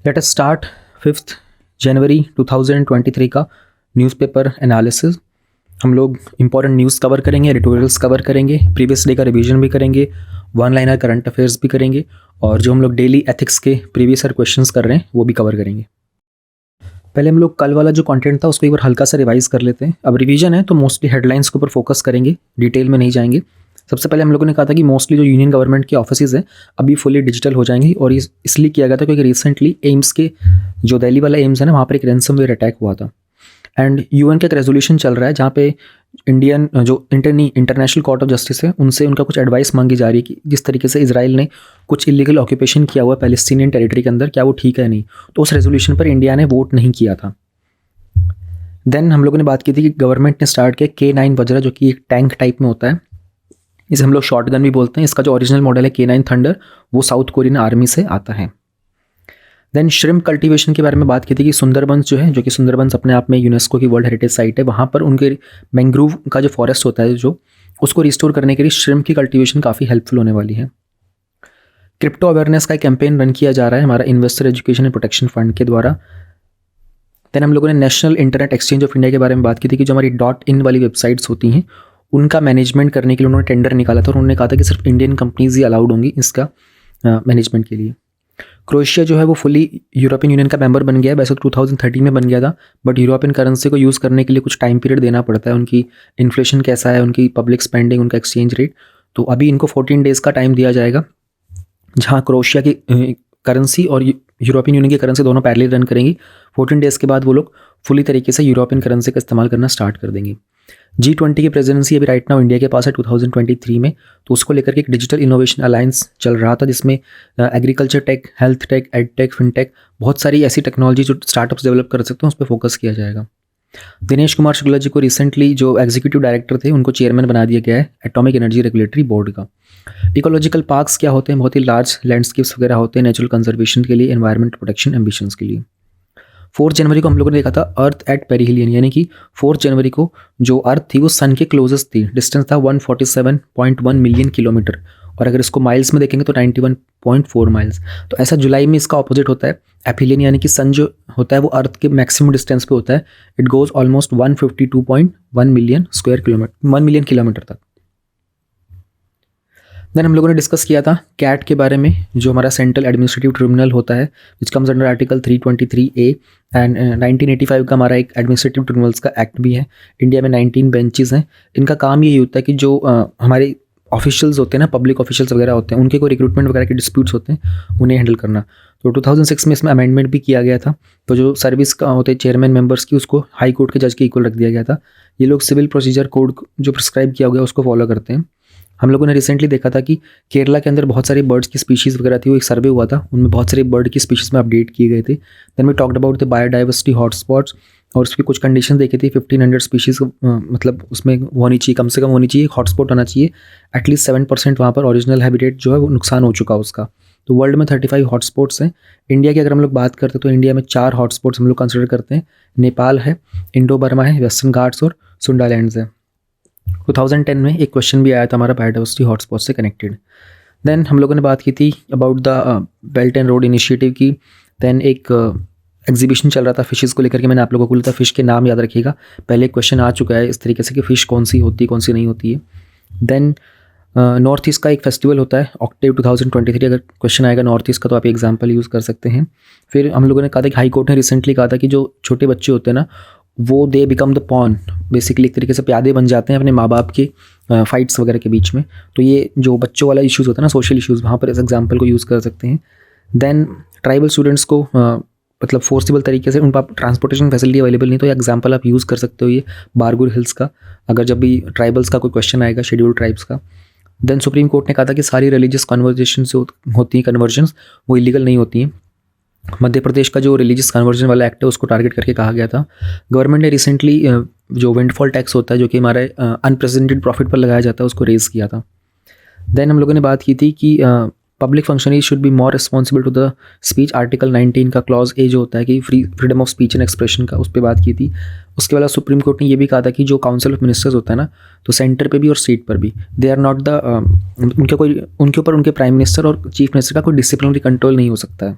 Let us start 5 जनवरी 2023 का newspaper analysis. हम लोग इंपॉर्टेंट न्यूज़ कवर करेंगे, एडिटोरियल्स कवर करेंगे, प्रीवियस डे का रिवीजन भी करेंगे, वन लाइनर करंट अफेयर्स भी करेंगे और जो हम लोग डेली एथिक्स के प्रीवियस ईयर क्वेश्चंस कर रहे हैं वो भी कवर करेंगे। पहले हम लोग कल वाला जो कंटेंट था उसको एक बार हल्का सा रिवाइज कर लेते हैं। अब रिवीजन है तो मोस्टली हेडलाइंस के ऊपर फोकस करेंगे, डिटेल में नहीं जाएंगे। सबसे पहले हम लोगों ने कहा था कि मोस्टली जो यूनियन गवर्नमेंट के ऑफिसेज हैं अभी फुली डिजिटल हो जाएंगे और इसलिए किया गया था क्योंकि रिसेंटली एम्स के जो दिल्ली वाला एम्स है ना, वहाँ पर एक रैंसमवेयर अटैक हुआ था एंड यूएन का एक रेजोल्यूशन चल रहा है जहाँ पे इंडियन जो इंटरनेशनल कोर्ट ऑफ जस्टिस है उनसे उनका कुछ एडवाइस मांगी जा रही है कि जिस तरीके से इजराइल ने कुछ इलीगल ऑक्यूपेशन किया हुआ पैलेस्टीनियन टेरिटरी के अंदर, क्या वो ठीक है नहीं। तो उस रेजोल्यूशन पर इंडिया ने वोट नहीं किया था। देन हम लोगों ने बात की थी कि गवर्नमेंट ने स्टार्ट किया K9 वज्रा, जो कि एक टैंक टाइप में होता है, इसे हम लोग शॉर्ट गन भी बोलते हैं। इसका जो ओरिजिनल मॉडल है K9 थंडर वो साउथ कोरियन आर्मी से आता है। देन श्रिम्प कल्टीवेशन के बारे में बात की थी कि सुंदरबंस जो है, जो कि सुंदरबंस अपने आप में यूनेस्को की वर्ल्ड हेरिटेज साइट है, वहाँ पर उनके मैंग्रोव का जो फॉरेस्ट होता है जो उसको रिस्टोर करने के लिए श्रिम्प की कल्टीवेशन काफ़ी हेल्पफुल होने वाली है। क्रिप्टो अवेयरनेस का एक कैंपेन रन किया जा रहा है हमारा investor education and protection fund के द्वारा। देन हम लोगों ने national internet exchange of India के बारे में बात की थी कि जो हमारी .in वाली वेबसाइट्स होती हैं उनका मैनेजमेंट करने के लिए उन्होंने टेंडर निकाला था और उन्होंने कहा था कि सिर्फ इंडियन कंपनीज ही अलाउड होंगी इसका मैनेजमेंट के लिए। क्रोएशिया जो है वो फुली यूरोपियन यूनियन का मेंबर बन गया है। वैसे 2013 में बन गया था, बट यूरोपियन करेंसी को यूज़ करने के लिए कुछ टाइम पीरियड देना पड़ता है। उनकी इन्फ्लेशन कैसा है, उनकी पब्लिक स्पेंडिंग, उनका एक्सचेंज रेट, तो अभी इनको 14 डेज़ का टाइम दिया जाएगा जहाँ क्रोएशिया की करेंसी और यूरोपियन यूनियन की करेंसी दोनों पैरेलल रन करेंगी। 14 डेज़ के बाद वो लोग फुली तरीके से यूरोपियन करेंसी का इस्तेमाल करना स्टार्ट कर देंगे। G20 की प्रेसिडेंसी अभी राइट नाउ इंडिया के पास है 2023 में, तो उसको लेकर के एक डिजिटल इनोवेशन अलायंस चल रहा था जिसमें agriculture tech, health tech, ed tech, fintech, बहुत सारी ऐसी टेक्नोलॉजी जो स्टार्टअप्स डेवलप कर सकते हैं उस पर फोकस किया जाएगा। दिनेश कुमार शुक्ला जी को रिसेंटली जो एग्जीक्यूटिव डायरेक्टर थे उनको चेयरमैन बना दिया गया है एटॉमिक एनर्जी रेगुलेटरी बोर्ड का। इकोलॉजिकल पार्क्स क्या होते हैं? बहुत ही लार्ज लैंडस्केप्स वगैरह होते हैं नेचुरल कंजर्वेशन के लिए, एनवायरमेंट प्रोटेक्शन एम्बिशंस के लिए। 4 जनवरी को हम लोगों ने देखा था अर्थ एट पेरिहिलियन, यानी कि 4 जनवरी को जो अर्थ थी वो सन के क्लोजेस्ट थी। डिस्टेंस था 147.1 मिलियन किलोमीटर और अगर इसको माइल्स में देखेंगे तो 91.4 माइल्स। तो ऐसा जुलाई में इसका ऑपोजिट होता है एपिलियन, यानी कि सन जो होता है वो अर्थ के मैक्सिमम डिस्टेंस पे होता है। It goes almost 152.1 million square kilometre, 1 million kilometre तक। देन हम लोगों ने डिस्कस किया था कैट के बारे में, जो हमारा सेंट्रल एडमिनिस्ट्रेटिव ट्रिब्यूनल होता है which comes under article 323A and 1985 का हमारा एक एडमिनिस्ट्रेटिव ट्रिब्यूनल्स का एक्ट भी है। इंडिया में 19 बेंचेस हैं। इनका काम यही होता है कि जो हमारे ऑफिशियल्स होते हैं ना, पब्लिक ऑफिशियल्स वगैरह होते हैं, उनके कोई रिक्रूटमेंट वगैरह के डिस्प्यूट्स होते हैं उन्हें हैंडल करना। तो 2006 में इसमें अमेंडमेंट भी किया गया था। तो जो सर्विस का होते हैं चेयरमैन मेंबर्स की, उसको हाई कोर्ट के जज के इक्वल रख दिया गया था। ये लोग सिविल प्रोसीजर कोड जो प्रिस्क्राइब किया गया उसको फॉलो करते हैं। हम लोगों ने रिसेंटली देखा था कि केरला के अंदर बहुत सारी बर्ड्स की स्पीशीज़ वगैरह थी, वो एक सर्वे हुआ था, उनमें बहुत सारी बर्ड की स्पीशीज़ में अपडेट किए गए थे। Then we talked about the biodiversity hotspots और उसकी कुछ कंडीशन देखी थी। 1500 स्पीशीज़ मतलब उसमें होनी चाहिए, कम से कम होनी चाहिए, हॉटस्पॉट होना चाहिए। एटलीस्ट 7% वहाँ पर ओरिजिनल हैबिटेट जो है वो नुकसान हो चुका उसका। तो वर्ल्ड में 35 हॉटस्पॉट्स हैं। इंडिया की अगर हम लोग बात करते हैं तो इंडिया में 4 हॉटस्पॉट्स हम लोग कंसिडर करते हैं। नेपाल है, इंडो बर्मा है, वेस्टर्न घाट्स और सुंडालैंड्स है। 2010 में एक क्वेश्चन भी आया था हमारा बायोडाइवर्सिटी हॉटस्पॉट से कनेक्टेड। देन हम लोगों ने बात की थी about the belt and road initiative की। देन एक एग्जीबिशन चल रहा था फिशेज़ को लेकर के, मैंने आप लोगों को बोला था फिश के नाम याद रखिएगा। पहले एक क्वेश्चन आ चुका है इस तरीके से कि फ़िश कौन सी होती है, कौन सी नहीं होती है। देन नॉर्थ ईस्ट का एक फेस्टिवल होता है ऑक्टेव 2023, अगर क्वेश्चन आएगा नॉर्थ ईस्ट का तो आप एग्जाम्पल यूज़ कर सकते हैं। फिर हम लोगों ने कहा था कि हाई कोर्ट ने रिसेंटली कहा था कि जो छोटे बच्चे होते हैं ना वो they become the pawn, basically एक तरीके से प्यादे बन जाते हैं अपने माँ बाप के फाइट्स वगैरह के बीच में। तो ये जो बच्चों वाला इश्यूज़ होता है ना, सोशल इश्यूज़, वहाँ पर इस एग्जांपल को यूज़ कर सकते हैं। देन ट्राइबल स्टूडेंट्स को मतलब फोर्सिबल तरीके से उनका ट्रांसपोर्टेशन फैसिलिटी अवेलेबल नहीं, तो एग्जाम्पल आप यूज़ कर सकते हो ये बारगुर हिल्स का, अगर जब भी ट्राइबल्स का कोई क्वेश्चन आएगा, शेड्यूल्ड ट्राइब्स का। देन सुप्रीम कोर्ट ने कहा था कि सारी रिलीजियस कन्वर्जेशन जो होती हैं, कन्वर्जन्स, वो इलीगल नहीं होती हैं। मध्य प्रदेश का जो रिलीजियस कन्वर्जन वाला एक्ट है उसको टारगेट करके कहा गया था। गवर्नमेंट ने रिसेंटली जो विंडफॉल टैक्स होता है जो कि हमारे अनप्रेसिडेंटेड प्रॉफिट पर लगाया जाता है उसको रेज़ किया था। देन हम लोगों ने बात की थी कि public functionaries should be more responsible to the speech. Article 19 का क्लॉज ए जो होता है कि freedom of speech and expression का, उस पर बात की थी। उसके बाद सुप्रीम कोर्ट ने ये भी कहा था कि जो काउंसिल ऑफ मिनिस्टर्स होता है ना, तो सेंटर पे भी और स्टेट पर भी दे आर नॉट द उनके ऊपर उनके प्राइम मिनिस्टर और चीफ मिनिस्टर का कोई डिसिप्लिनरी कंट्रोल नहीं हो सकता है।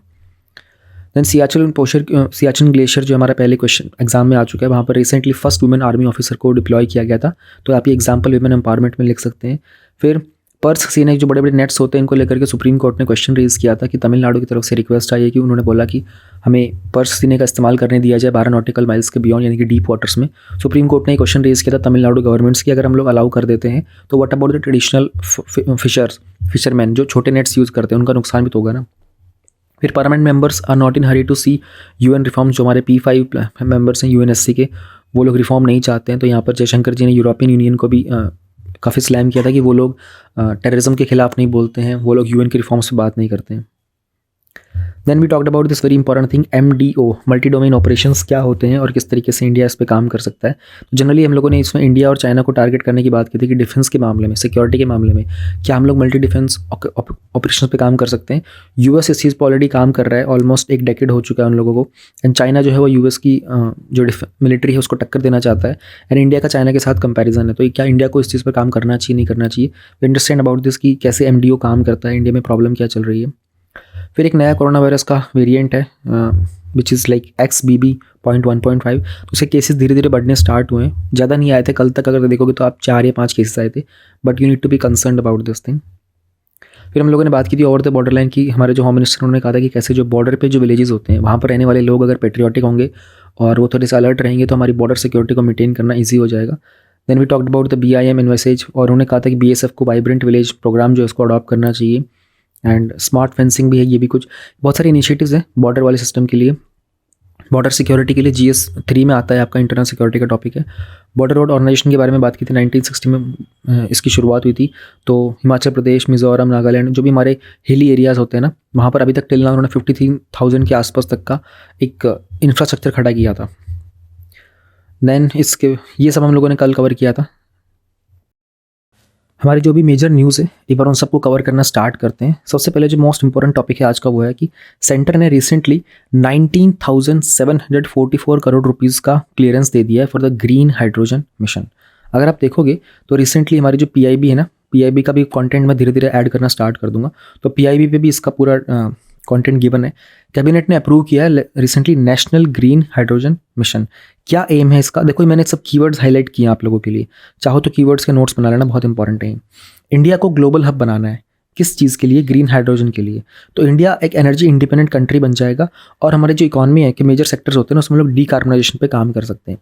देन सियाचिन ग्लेशियर जो हमारा पहले क्वेश्चन एग्जाम में आ चुका है, वहाँ पर recently first women army officer को डिप्लॉय किया गया था, तो आप ये एग्जाम्पल वुमेन एम्पावरमेंट में लिख सकते हैं। फिर पर्स सीने जो बड़े बड़े नेट्स होते हैं इनको लेकर के सुप्रीम कोर्ट ने क्वेश्चन रेज किया था कि तमिलनाडु की तरफ से रिक्वेस्ट आई है कि उन्होंने बोला कि हमें पर्स सीने का इस्तेमाल करने दिया जाए 12 नॉटिकल माइल्स के बियॉन्ड, यानी कि डीप वाटर्स में। सुप्रीम कोर्ट ने क्वेश्चन रेज किया था तमिलनाडु गवर्नमेंट्स की, अगर हम लोग अलाउ कर देते हैं तो what about the traditional fisherman जो छोटे नेट्स यूज़ करते हैं, उनका नुकसान भी तो होगा ना। फिर permanent members are not in hurry to see UN reforms, जो हमारे P5 मेंबर्स हैं यूएनएससी के, वो लोग रिफॉर्म नहीं चाहते हैं। तो यहाँ पर जयशंकर जी ने यूरोपियन यूनियन को भी काफ़ी स्लैम किया था कि वो लोग टेररिज्म के खिलाफ नहीं बोलते हैं, वो लोग यूएन के रिफॉर्म्स पे बात नहीं करते हैं। Then we talked about this very important thing MDO, multi domain operations क्या होते हैं और किस तरीके से इंडिया इस पे काम कर सकता है। तो जनरली हम लोगों ने इसमें इंडिया और चाइना को टारगेट करने की बात की थी कि डिफेंस के मामले में, सिक्योरिटी के मामले में क्या हम लोग मल्टी डिफेंस ऑपरेशन पे काम कर सकते हैं। यूएस इस चीज़ पर ऑलरेडी काम कर रहा है, ऑलमोस्ट 1 डेकेड हो चुका है उन लोगों को। एंड चाइना जो है वो यूएस की जो मिलिट्री है उसको टक्कर देना चाहता है। एंड इंडिया का चाइना के साथ कंपैरिजन है, तो क्या इंडिया को इस चीज़ पर काम करना चाहिए, नहीं करना चाहिए। वी अंडरस्टैंड अबाउट दिस कि कैसे MDO काम करता है, इंडिया में प्रॉब्लम क्या चल रही है। फिर एक नया कोरोना वायरस का वेरिएंट है विच इज़ लाइक XBB.1.5, तो उसके केसेस धीरे धीरे बढ़ने स्टार्ट हुए हैं। ज़्यादा नहीं आए थे, कल तक अगर देखोगे तो आप 4 या 5 केसेस आए थे, but you need to be concerned about this thing. फिर हम लोगों ने बात की थी ओवर द बॉर्डर लाइन की, हमारे जो होम मिनिस्टर उन्होंने कहा था कि कैसे जो बॉर्डर पे जो विलेजेस होते हैं वहाँ पर रहने वाले लोग अगर पेट्रियाटिक होंगे और वो थोड़े से अलर्ट रहेंगे तो हमारी बॉर्डर सिक्योरिटी को मेंटेन करना ईजी हो जाएगा। Then we talked about the BIM invasions, और उन्होंने कहा था कि BSF को वाइब्रेंट विलेज प्रोग्राम जो है उसको अडॉप्ट करना चाहिए। एंड स्मार्ट फेंसिंग भी है, ये भी कुछ बहुत सारे इनिशिएटिव्स हैं बॉर्डर वाले सिस्टम के लिए, बॉर्डर सिक्योरिटी के लिए। GS3 में आता है आपका इंटरनल सिक्योरिटी का टॉपिक है। बॉर्डर रोड ऑर्गेनाइजेशन के बारे में बात की थी, 1960 में इसकी शुरुआत हुई थी। तो हिमाचल प्रदेश, मिज़ोरम, नागालैंड जो भी हमारे हिली एरियाज़ होते हैं ना, वहाँ पर अभी तक टिल ना उन्होंने 53,000 के आसपास तक का एक इंफ्रास्ट्रक्चर खड़ा किया था। देन इसके ये सब हम लोगों ने कल कवर किया था। हमारी जो भी मेजर न्यूज़ है एक बार उन सबको कवर करना स्टार्ट करते हैं। सबसे पहले जो मोस्ट इंपॉर्टेंट टॉपिक है आज का वो है कि सेंटर ने रिसेंटली 19,744 करोड़ रुपीज़ का क्लियरेंस दे दिया है for the green hydrogen mission. अगर आप देखोगे तो रिसेंटली हमारी जो PIB है ना, PIB का भी कंटेंट मैं धीरे धीरे ऐड करना स्टार्ट कर दूंगा, तो PIB पे भी इसका पूरा कंटेंट गिवन है। कैबिनेट ने अप्रूव किया है recently national green hydrogen mission. क्या एम है इसका, देखो मैंने सब कीवर्ड्स हाईलाइट किए आप लोगों के लिए, चाहो तो कीवर्ड्स के नोट्स बना लेना, बहुत इंपॉर्टेंट है। इंडिया को ग्लोबल हब बनाना है, किस चीज़ के लिए, ग्रीन हाइड्रोजन के लिए। तो इंडिया एक एनर्जी इंडिपेंडेंट कंट्री बन जाएगा और हमारे जो इकॉनमी है कि मेजर सेक्टर्स होते हैं ना उसमें लोग डीकार्बनाइजेशन पे काम कर सकते हैं।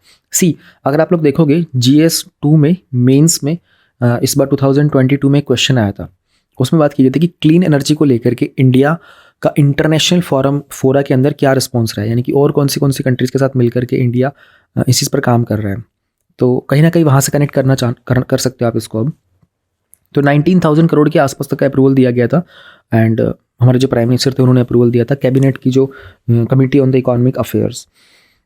अगर आप लोग देखोगे GS2 में मेंस में इस बार 2022 में क्वेश्चन आया था, उसमें बात की गई थी कि क्लीन एनर्जी को लेकर के इंडिया का इंटरनेशनल फोरा के अंदर क्या रिस्पॉन्स रहा है, यानी कि और कौन सी कंट्रीज़ के साथ मिलकर के इंडिया इस चीज़ पर काम कर रहा है। तो कहीं ना कहीं वहाँ से कनेक्ट कर सकते हो आप इसको। अब तो 19,000 करोड़ के आसपास तक का अप्रूवल दिया गया था। एंड हमारे जो प्राइम मिनिस्टर थे उन्होंने अप्रूवल दिया था, कैबिनेट की जो committee on the economic affairs.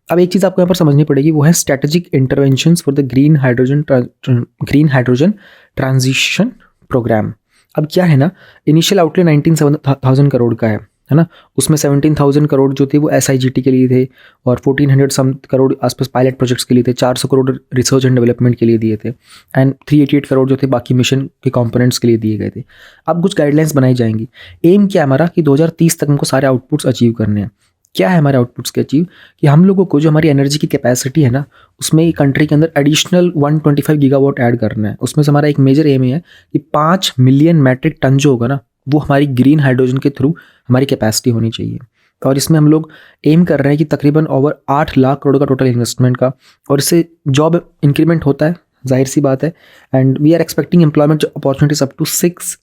अब एक चीज़ आपको यहाँ पर समझनी पड़ेगी, वो है strategic interventions for the green hydrogen transition program. अब क्या है ना, इनिशियल आउटले 19,000 करोड़ का है ना, उसमें 17,000 करोड़ जो थे वो SIGT के लिए थे और 1,400 सम करोड़ आसपास पायलट प्रोजेक्ट्स के लिए थे, 400 करोड़ रिसर्च एंड डेवलपमेंट के लिए दिए थे, एंड 388 करोड़ जो थे बाकी मिशन के कंपोनेंट्स के लिए दिए गए थे। अब कुछ गाइडलाइंस बनाई जाएंगी। एम क्या है हमारा कि 2030 तक हमको सारे आउटपुट्स अचीव करने हैं। क्या है हमारे आउटपुट्स के अचीव, कि हम लोगों को जो हमारी एनर्जी की कैपेसिटी है ना उसमें कंट्री के अंदर एडिशनल 125 गीगावाट ऐड करना है। उसमें से हमारा एक मेजर एम है कि 5 मिलियन मैट्रिक टन जो होगा ना वो हमारी ग्रीन हाइड्रोजन के थ्रू हमारी कैपेसिटी होनी चाहिए। और इसमें हम लोग एम कर रहे हैं कि तकरीबन ओवर 8 लाख करोड़ का टोटल इन्वेस्टमेंट का, और इससे जॉब इंक्रीमेंट होता है, जाहिर सी बात है। And we are expecting employment opportunities up to 6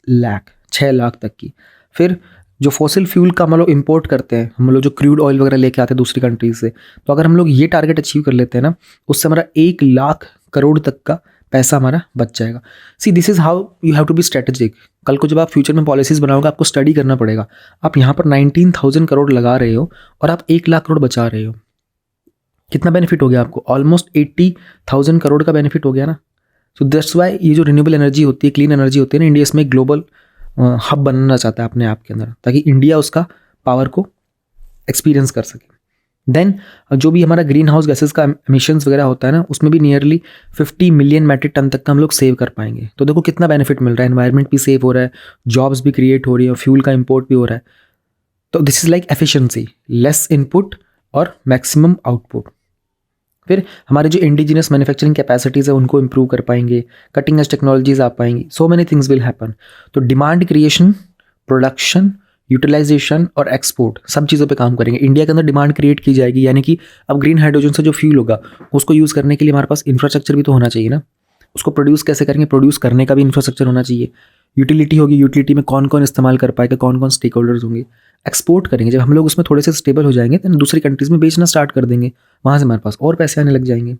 lakh तक की। फिर जो फॉसिल फ्यूल का हम लोग इंपोर्ट करते हैं, हम लोग जो क्रूड ऑयल वगैरह लेके आते हैं दूसरी कंट्रीज से, तो अगर हम लोग ये टारगेट अचीव कर लेते हैं ना, उससे हमारा 1 लाख करोड़ तक का पैसा हमारा बच जाएगा। This is how you have to be strategic. कल को जब आप फ्यूचर में पॉलिसीज़ बनाओगे आपको स्टडी करना पड़ेगा। आप यहाँ पर 19,000 करोड़ लगा रहे हो और आप 1 लाख करोड़ बचा रहे हो, कितना बेनिफिट हो गया आपको, ऑलमोस्ट 80,000 करोड़ का बेनिफिट हो गया ना। सो दैट्स वाई ये जो रिन्यूएबल एनर्जी होती है, क्लीन एनर्जी होती है ना, इंडिया इसमें ग्लोबल हब बनना चाहता है अपने आप के अंदर, ताकि इंडिया उसका पावर को एक्सपीरियंस कर सके। देन जो भी हमारा ग्रीन हाउस गैसेस का एमिशंस वगैरह होता है ना, उसमें भी नियरली 50 मिलियन मैट्रिक टन तक का हम लोग सेव कर पाएंगे। तो देखो कितना बेनिफिट मिल रहा है, एनवायरनमेंट भी सेव हो रहा है, जॉब्स भी क्रिएट हो रही है और फ्यूल का इंपोर्ट भी हो रहा है। तो this is like efficiency, less input और मैक्सिमम आउटपुट। फिर हमारे जो इंडिजिनस मैन्युफैक्चरिंग कैपेसिटीज़ है उनको इम्प्रूव कर पाएंगे, कटिंग एज टेक्नोलॉजीज आ पाएंगी, सो मेनी थिंग्स विल हैपन। तो डिमांड क्रिएशन, प्रोडक्शन, यूटिलाइजेशन और एक्सपोर्ट सब चीज़ों पे काम करेंगे। इंडिया के अंदर डिमांड क्रिएट की जाएगी, यानी कि अब ग्रीन हाइड्रोजन से जो फ्यूल होगा उसको यूज़ करने के लिए हमारे पास इंफ्रास्ट्रक्चर भी तो होना चाहिए ना। उसको प्रोड्यूस कैसे करेंगे, प्रोड्यूस करने का भी इंफ्रास्ट्रक्चर होना चाहिए। यूटिलिटी होगी, यूटिलिटी में कौन कौन इस्तेमाल कर पाएगा, कौन कौन स्टेक होल्डर्स होंगे। एक्सपोर्ट करेंगे, जब हम लोग उसमें थोड़े से स्टेबल हो जाएंगे तो दूसरी कंट्रीज़ में बेचना स्टार्ट कर देंगे, वहाँ से हमारे पास और पैसे आने लग जाएंगे।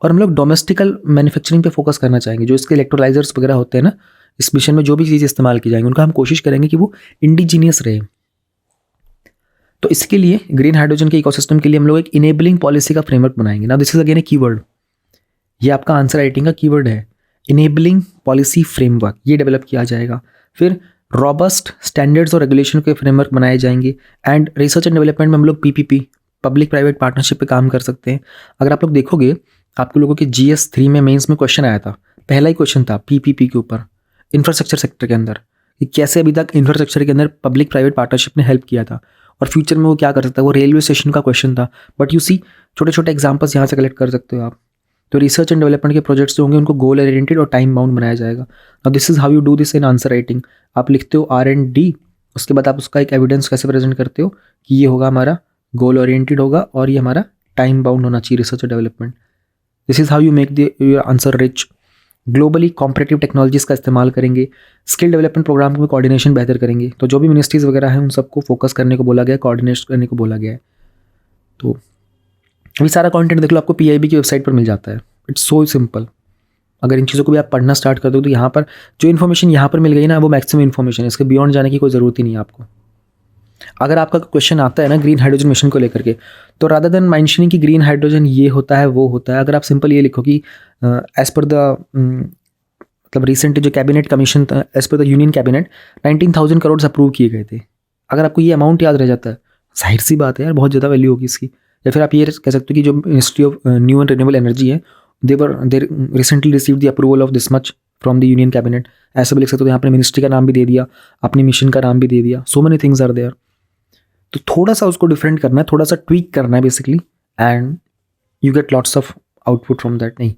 और हम लोग डोमेस्टिकल मैन्युफैक्चरिंग पे फोकस करना चाहेंगे। जो इसके इलेक्ट्रोलाइजर्स वगैरह होते हैं ना, इस मिशन में जो भी चीज़ इस्तेमाल की जाएंगी उनका हम कोशिश करेंगे कि वो इंडिजीनियस रहे। तो इसके लिए ग्रीन हाइड्रोजन के इकोसिस्टम के लिए हम लोग एक इनेबलिंग पॉलिसी का फ्रेमवर्क बनाएंगे। ना this is again A keyword, ये आपका आंसर राइटिंग का कीवर्ड है, इनेबलिंग पॉलिसी फ्रेमवर्क, ये डेवलप किया जाएगा। फिर रॉबस्ट स्टैंडर्ड्स और रेगुलेशन के फ्रेमवर्क बनाए जाएंगे। एंड रिसर्च एंड डेवलपमेंट में हम लोग पीपीपी, पब्लिक प्राइवेट पार्टनरशिप पे काम कर सकते हैं। अगर आप लोग देखोगे, आपके लोगों के GS3 में मेंस में क्वेश्चन आया था, पहला ही क्वेश्चन था पीपीपी के ऊपर, इंफ्रास्ट्रक्चर सेक्टर के अंदर, कि कैसे अभी तक इंफ्रास्ट्रक्चर के अंदर पब्लिक प्राइवेट पार्टनरशिप ने हेल्प किया था और फ्यूचर में वो क्या कर सकता है। वो रेलवे स्टेशन का क्वेश्चन था, बट यू सी छोटे छोटे एग्जाम्पल्स यहाँ से कलेक्ट कर सकते हो आप। तो रिसर्च एंड डेवलपमेंट के प्रोजेक्ट्स जो होंगे उनको गोल ओरिएंटेड और टाइम बाउंड बनाया जाएगा। Now this is how you do this in answer writing. आप लिखते हो R&D, उसके बाद आप उसका एक एविडेंस कैसे प्रेजेंट करते हो कि ये होगा हमारा गोल ओरिएंटेड होगा और ये हमारा टाइम बाउंड होना चाहिए रिसर्च और development. This is how you make your answer rich. Globally competitive technologies का इस्तेमाल करेंगे। स्किल डेवलपमेंट प्रोग्राम में कोऑर्डिनेशन बेहतर करेंगे। तो जो भी मिनिस्ट्रीज वगैरह हैं उन सबको फोकस करने को बोला गया है, कोऑर्डिनेट करने को बोला गया है। तो अभी सारा कंटेंट देख लो, आपको PIB की वेबसाइट पर मिल जाता है। It's so simple. अगर इन चीज़ों को भी आप पढ़ना स्टार्ट कर दो तो यहाँ पर जो इन्फॉर्मेशन यहाँ पर मिल गई ना, वो मैक्सिमम इन्फॉर्मेशन है, इसके बियॉन्ड जाने की कोई ज़रूरत ही नहीं है आपको। अगर आपका क्वेश्चन आता है ना ग्रीन हाइड्रोजन मिशन को लेकर के, तो रादर देन मेंशनिंग कि ग्रीन हाइड्रोजन ये होता है वो होता है, अगर आप सिंपल ये लिखो कि एज पर द मतलब रिसेंटली जो cabinet commission, as per the union cabinet 19,000 crore approve किए गए थे। अगर आपको ये अमाउंट याद रह जाता है, जाहिर सी बात है यार, बहुत ज़्यादा वैल्यू होगी इसकी। या फिर आप ये कह सकते हो कि जो ministry of new and renewable energy है, they recently received the approval of this much from the union cabinet, ऐसा भी लिख सकते हो। यहाँ पर मिनिस्ट्री का नाम भी दे दिया, अपनी मिशन का नाम भी दे दिया। So many things are there. तो थोड़ा सा उसको डिफरेंट करना है, थोड़ा सा ट्वीक करना है basically, and you get lots of output from that. नहीं,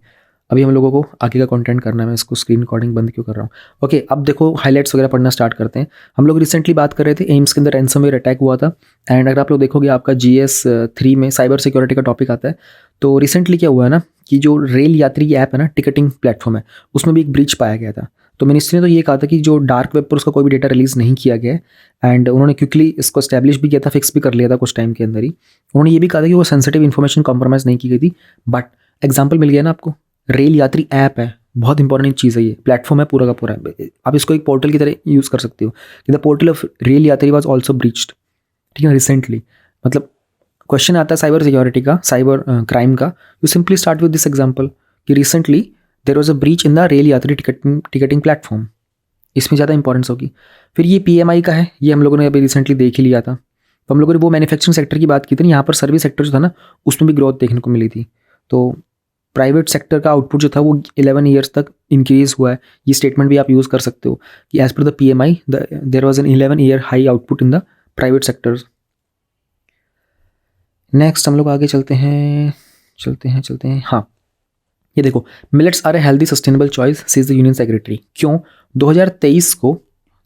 अभी हम लोगों को आगे का कंटेंट करना है। मैं इसको स्क्रीन रिकॉर्डिंग बंद क्यों कर रहा हूँ। ओके, अब देखो हाइलाइट्स वगैरह पढ़ना स्टार्ट करते हैं। हम लोग रिसेंटली बात कर रहे थे एम्स के अंदर रैंसमवेयर अटैक हुआ था, एंड अगर आप लोग देखोगे आपका GS3 में साइबर सिक्योरिटी का टॉपिक आता है। तो रिसेंटली क्या हुआ है ना कि जो रेल यात्री की ऐप है ना, टिकटिंग प्लेटफॉर्म है, उसमें भी एक ब्रीच पाया गया था। तो मिनिस्ट्री ने तो ये कहा था कि जो डार्क वेब पर उसका कोई भी डेटा रिलीज़ नहीं किया गया है, एंड उन्होंने क्विकली इसको एस्टैब्लिश भी किया था, फिक्स भी कर लिया था कुछ टाइम के अंदर ही। उन्होंने ये भी कहा था कि वो सेंसिटिव इन्फॉर्मेशन कॉम्प्रोमाइज़ नहीं की गई थी। बट एग्जाम्पल मिल गया ना आपको, रेल यात्री ऐप है, बहुत इंपॉर्टेंट चीज़ है, ये प्लेटफॉर्म है पूरा का पूरा। आप इसको एक पोर्टल की तरह यूज़ कर सकते हो कि the portal of rail Yatri was also breached, ठीक है, रिसेंटली। मतलब क्वेश्चन आता है साइबर सिक्योरिटी का, साइबर क्राइम का, you simply start with this example कि recently there was a breach in the rail Yatri ticketing platform. इसमें ज़्यादा इंपॉर्टेंस होगी। फिर ये PMI का है, ये हम लोगों ने अभी रिसेंटली देख ही लिया था। तो हम लोगों ने वो मैन्युफैक्चरिंग सेक्टर की बात की थी ना, यहाँ पर सर्विस सेक्टर जो था ना, उसमें भी ग्रोथ देखने को मिली थी। तो प्राइवेट सेक्टर का आउटपुट जो था वो 11 ईयर्स तक इंक्रीज हुआ है। ये स्टेटमेंट भी आप यूज़ कर सकते हो कि as per the PMI there was an 11 year high output in the private sectors. Next हम लोग आगे चलते हैं। हाँ, ये देखो, millets are a healthy sustainable choice says the union secretary. क्यों 2023 को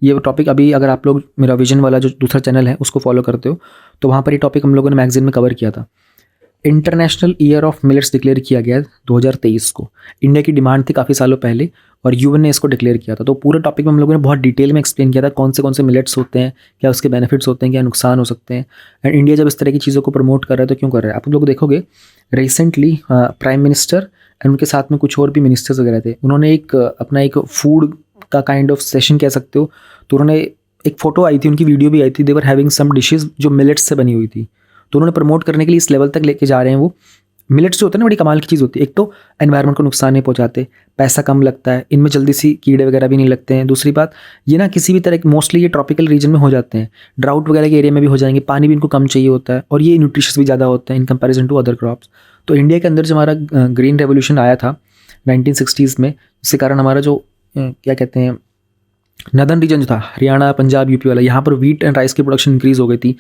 ये टॉपिक, अभी अगर आप लोग मेरा विजन वाला जो दूसरा चैनल है उसको फॉलो करते हो तो वहाँ पर ये टॉपिक हम लोगों ने मैगजीन में कवर किया था। International year of millets declare किया गया 2023 को। इंडिया की डिमांड थी काफ़ी सालों पहले और UN ने इसको डिक्लेयर किया था। तो पूरे टॉपिक में हम लोगों ने बहुत डिटेल में एक्सप्लेन किया था कौन से मिलेट्स होते हैं, क्या उसके बेनिफिट्स होते हैं, क्या नुकसान हो सकते हैं, एंड इंडिया जब इस तरह की चीज़ों को प्रमोट कर रहा है तो क्यों कर रहा है। आप लोग देखोगे रिसेंटली प्राइम मिनिस्टर एंड उनके साथ में कुछ और भी मिनिस्टर्स वगैरह थे, उन्होंने एक अपना एक फूड का काइंड ऑफ सेशन कह सकते हो। तो उन्होंने एक फ़ोटो आई थी, उनकी वीडियो भी आई थी, दे वर हैविंग सम डिशेज़ जो मिलेट्स से बनी हुई थी। तो उन्होंने प्रमोट करने के लिए इस लेवल तक लेके जा रहे हैं। वो मिलेट्स जो होते हैं ना, बड़ी कमाल की चीज़ होती है। एक तो एनवायरनमेंट को नुकसान नहीं पहुंचाते, पैसा कम लगता है, इनमें जल्दी सी कीड़े वगैरह भी नहीं लगते हैं। दूसरी बात ये ना, किसी भी तरह मोस्टली ये ट्रॉपिकल रीजन में हो जाते हैं, ड्राउट वगैरह के एरिया में भी हो जाएंगे, पानी भी इनको कम चाहिए होता है, और ये न्यूट्रिशियस भी ज़्यादा होते हैं in comparison to other crops. तो इंडिया के अंदर जो हमारा ग्रीन रेवोल्यूशन आया था 1960s में, जिसके कारण हमारा जो क्या कहते हैं नदर्न रीजन जो था हरियाणा, पंजाब, यूपी वाला, यहाँ पर वीट एंड राइस की प्रोडक्शन इंक्रीज़ हो गई थी।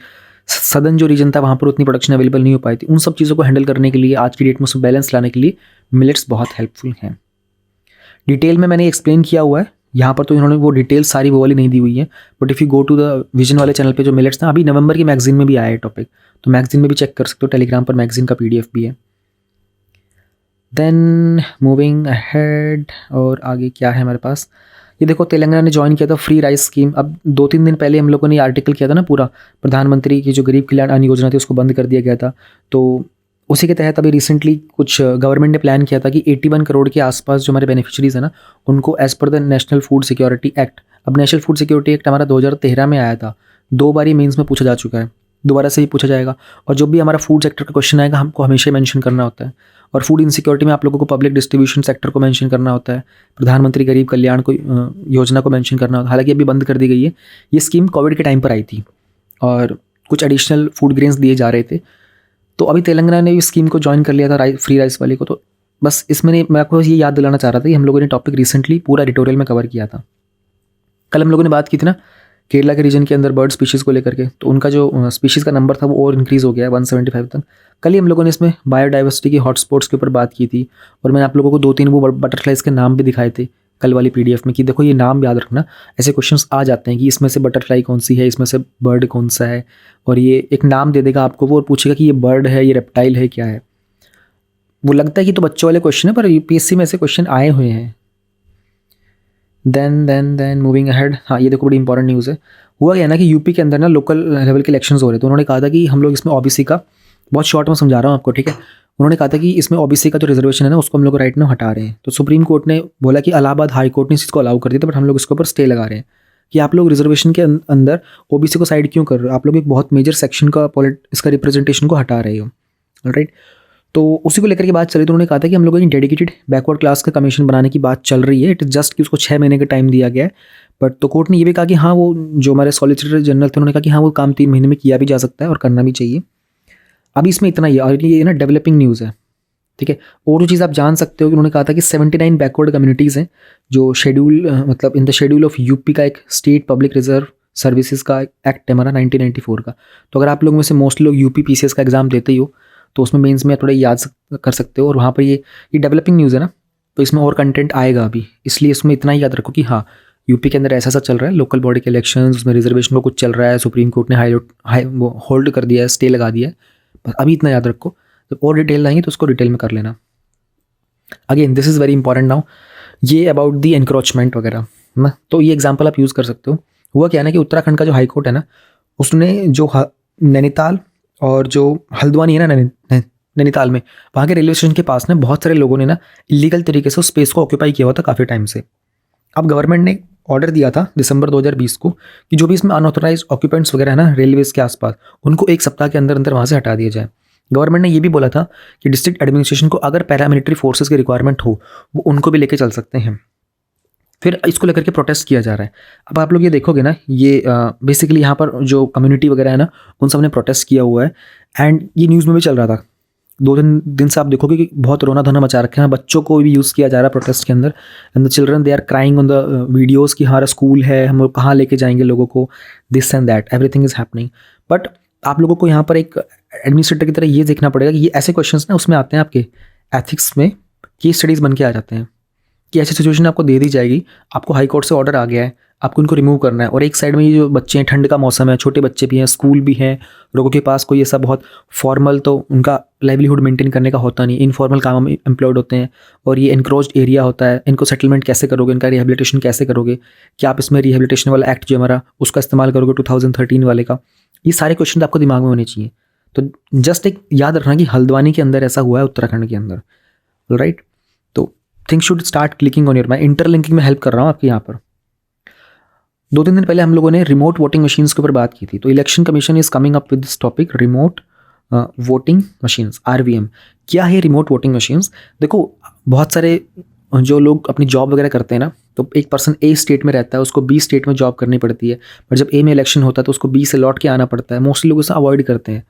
सदर्न जो रीजन था वहाँ पर उतनी प्रोडक्शन अवेलेबल नहीं हो पाई थी। उन सब चीज़ों को हैंडल करने के लिए आज की डेट में उसमें बैलेंस लाने के लिए मिलेट्स बहुत हेल्पफुल हैं। डिटेल में मैंने एक्सप्लेन किया हुआ है यहाँ पर, तो इन्होंने वो डिटेल सारी वो वाली नहीं दी हुई है। But if you go to the vision वाले चैनल पे जो मिलेट्स था, अभी नवंबर की मैगजीन में भी आया है टॉपिक, तो मैगजीन में भी चेक कर सकते हो, टेलीग्राम पर मैगजीन का PDF भी है। देन मूविंग अहेड, और आगे क्या है हमारे पास, ये देखो तेलंगाना ने ज्वाइन किया था फ्री राइस स्कीम। अब 2-3 दिन पहले हम लोगों ने आर्टिकल किया था ना, पूरा प्रधानमंत्री की जो गरीब कल्याण अन्न योजना थी उसको बंद कर दिया गया था। तो उसी के तहत अभी रिसेंटली कुछ गवर्नमेंट ने प्लान किया था कि 81 करोड़ के आसपास जो हमारे बेनिफिशरीज है ना, उनको as per the national food security act, अब नेशनल फूड सिक्योरिटी एक्ट हमारा 2013 में आया था, 2 बार ही मेंस में पूछा जा चुका है, दोबारा से ही पूछा जाएगा। और जब भी हमारा फूड सेक्टर का क्वेश्चन आएगा हमको हमेशा मेंशन करना होता है। और फूड इनसिक्योरिटी में आप लोगों को पब्लिक डिस्ट्रीब्यूशन सेक्टर को मेंशन करना होता है, प्रधानमंत्री गरीब कल्याण को योजना को मेंशन करना होता है। हालांकि अभी बंद कर दी गई है। ये स्कीम कोविड के टाइम पर आई थी और कुछ एडिशनल फूड ग्रेन्स दिए जा रहे थे। तो अभी तेलंगाना ने इस स्कीम को ज्वाइन कर लिया था, फ्री राइस वाले को। तो बस इसमें मैं आपको ये याद दिलाना चाह रहा था कि हम लोगों ने टॉपिक रिसेंटली पूरा एडिटोरियल में कवर किया था। कल हम लोगों ने बात की थी ना केरला के रीजन के अंदर बर्ड स्पीशीज़ को लेकर के, तो उनका जो स्पीशीज़ का नंबर था वो और इंक्रीज़ हो गया है 175 तक। कल ही हम लोगों ने इसमें बायोडाइवर्सिटी की हॉटस्पॉट्स के ऊपर बात की थी, और मैंने आप लोगों को 2-3 वो बटरफ्लाइज के नाम भी दिखाए थे कल वाली PDF में, कि देखो ये नाम याद रखना। ऐसे क्वेश्चंस आ जाते हैं कि इसमें से बटरफ्लाई कौन सी है, इसमें से बर्ड कौन सा है, और ये एक नाम दे देगा आपको वो और पूछेगा कि ये बर्ड है, ये रेप्टाइल है, क्या है। वो लगता है कि तो बच्चों वाले क्वेश्चन है, पर UPSC में ऐसे क्वेश्चन आए हुए हैं। देन मूविंग अहेड, हाँ ये देखो बड़ी इंपॉर्टेंट न्यूज़ है। हुआ क्या ना कि यूपी के अंदर ना लोकल लेवल के इलेक्शंस हो रहे थे। तो उन्होंने कहा था कि हम लोग इसमें OBC का, बहुत शॉर्ट में समझा रहा हूँ आपको, ठीक है। उन्होंने कहा था कि इसमें OBC का जो रिजर्वेशन है ना उसको हम लोग राइट ना हटा रहे हैं। तो सुप्रीम कोर्ट ने बोला कि इलाहाबाद हाई कोर्ट ने इसको अलाउ कर दिया था, बट हम लोग इसके ऊपर स्टे लगा रहे हैं कि आप लोग रिजर्वेशन के अंदर OBC को साइड क्यों कर रहे हो, आप लोग एक बहुत मेजर सेक्शन का इसका रिप्रेजेंटेशन को हटा रहे हो, राइट। तो उसी को लेकर के बात चल रही। तो उन्होंने कहा था कि हम लोगों की डेडिकेटेड बैकवर्ड क्लास का कमीशन बनाने की बात चल रही है। इट इज़ जस्ट कि उसको 6 महीने का टाइम दिया गया है। बट तो कोर्ट ने ये भी कहा कि हाँ वो जो हमारे सॉलिसिटर जनरल थे उन्होंने कहा कि हाँ वो काम 3 महीने में किया भी जा सकता है और करना भी चाहिए। अभी इसमें इतना ही है, और ये ना डेवलपिंग न्यूज़ है, ठीक है। और जो चीज़ आप जान सकते हो कि उन्होंने कहा था कि 79 बैकवर्ड कम्युनिटीज़ हैं जो शेड्यूल, मतलब in the schedule of UP का एक स्टेट पब्लिक रिजर्व सर्विसेज का एक्ट है हमारा 1994 का। तो अगर आप लोगों में से मोस्टली लोग UP PCS का एग्जाम देते ही हो तो उसमें मेंस में थोड़ा याद कर सकते हो। और वहाँ पर ये डेवलपिंग न्यूज़ है ना, तो इसमें और कंटेंट आएगा अभी, इसलिए इसमें इतना ही याद रखो कि हाँ यूपी के अंदर ऐसा ऐसा चल रहा है, लोकल बॉडी के इलेक्शंस, उसमें रिजर्वेशन को कुछ चल रहा है, सुप्रीम कोर्ट ने वो होल्ड कर दिया है, स्टे लगा दिया है। बस अभी इतना याद रखो, जब और डिटेल लाएंगे तो उसको डिटेल में कर लेना। Again this is very important now, ये अबाउट दी एनक्रोचमेंट वगैरह ना, तो ये एग्जाम्पल आप यूज़ कर सकते हो। हुआ क्या है ना कि उत्तराखंड का जो हाई कोर्ट है ना, उसने जो नैनीताल और जो हल्द्वानी है ना नैनीताल में, वहाँ के रेलवे स्टेशन के पास ना बहुत सारे लोगों ने ना इलीगल तरीके से उस स्पेस को ऑक्यूपाई किया हुआ था काफ़ी टाइम से। अब गवर्नमेंट ने ऑर्डर दिया था दिसंबर 2020 को कि जो भी इसमें अनऑथराइज ऑक्यूपेंट्स वगैरह है ना रेलवेज के आसपास, उनको 1 सप्ताह के अंदर अंदर वहाँ से हटा दिया जाए। गवर्नमेंट ने ये भी बोला था कि डिस्ट्रिक्ट एडमिनिस्ट्रेशन को अगर पैरामिलिट्री फोर्सेस की रिक्वायरमेंट हो वो उनको भी लेके चल सकते हैं। फिर इसको लेकर के प्रोटेस्ट किया जा रहा है। अब आप लोग ये देखोगे ना, ये बेसिकली यहाँ पर जो कम्युनिटी वगैरह है ना उन सब ने प्रोटेस्ट किया हुआ है, एंड ये न्यूज़ में भी चल रहा था। 2-3 दिन से आप देखोगे कि बहुत रोना धोना मचा रखे हैं, बच्चों को भी यूज़ किया जा रहा है प्रोटेस्ट के अंदर, and the children they are crying on the videos कि हमारा स्कूल है, हम लोग कहाँ लेके जाएंगे लोगों को, this and that everything is happening. But आप लोगों को यहाँ पर एक एडमिनिस्ट्रेटर की तरह ये देखना पड़ेगा कि ये ऐसे क्वेश्चंस ना उसमें आते हैं, आपके एथिक्स में केस स्टडीज़ बन के आ जाते हैं कि ऐसी सिचुएशन आपको दे दी जाएगी, आपको हाई कोर्ट से ऑर्डर आ गया है, आपको इनको रिमूव करना है, और एक साइड में ये जो बच्चे हैं, ठंड का मौसम है, छोटे बच्चे भी हैं, स्कूल भी हैं, लोगों के पास कोई ऐसा बहुत फॉर्मल तो उनका लाइवलीहुड मेंटेन करने का होता नहीं, इनफॉर्मल काम में एम्प्लॉयड होते हैं, और ये एनक्रोच्ड एरिया होता है। इनको सेटलमेंट कैसे करोगे, इनका रिहेबिलिटेशन कैसे करोगे, क्या आप इसमें रिहेबिलिटेशन वाला एक्ट जो हमारा उसका इस्तेमाल करोगे 2013 वाले का, ये सारे क्वेश्चन आपको दिमाग में होने चाहिए। तो जस्ट एक याद रखना कि हल्द्वानी के अंदर ऐसा हुआ है, उत्तराखंड के अंदर, राइट। तो things should start clicking on your mind. Interlinking में हेल्प कर रहा हूँ आपके यहाँ पर। 2-3 दिन पहले हम लोगों ने रिमोट वोटिंग मशीन्स के ऊपर बात की थी, तो election commission is coming up with this topic, remote voting machines, RVM। क्या है रिमोट वोटिंग मशीन्स? देखो बहुत सारे जो लोग अपनी जॉब वगैरह करते हैं ना, तो एक पर्सन A स्टेट में रहता है, उसको B स्टेट में जॉब करनी पड़ती है, पर जब A में इलेक्शन होता है तो उसको B से लौट के आना पड़ता है। मोस्टली लोग इसे अवॉइड करते हैं,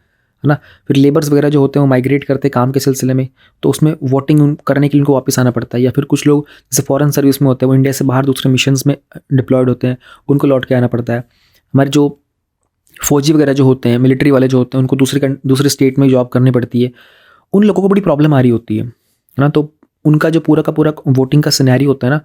है ना। फिर लेबर्स वगैरह जो होते हैं वो माइग्रेट करते हैं काम के सिलसिले में, तो उसमें वोटिंग करने के लिए उनको वापस आना पड़ता है। या फिर कुछ लोग जैसे फॉरेन सर्विस में होते हैं, वो इंडिया से बाहर दूसरे मिशंस में डिप्लॉयड होते हैं, उनको लौट के आना पड़ता है। हमारे जो फौजी वगैरह जो होते हैं, मिलिट्री वाले जो होते हैं, उनको दूसरे स्टेट में जॉब करनी पड़ती है। उन लोगों को बड़ी प्रॉब्लम आ रही होती है ना। तो उनका जो पूरा का पूरा वोटिंग का सिनेरियो होता है ना,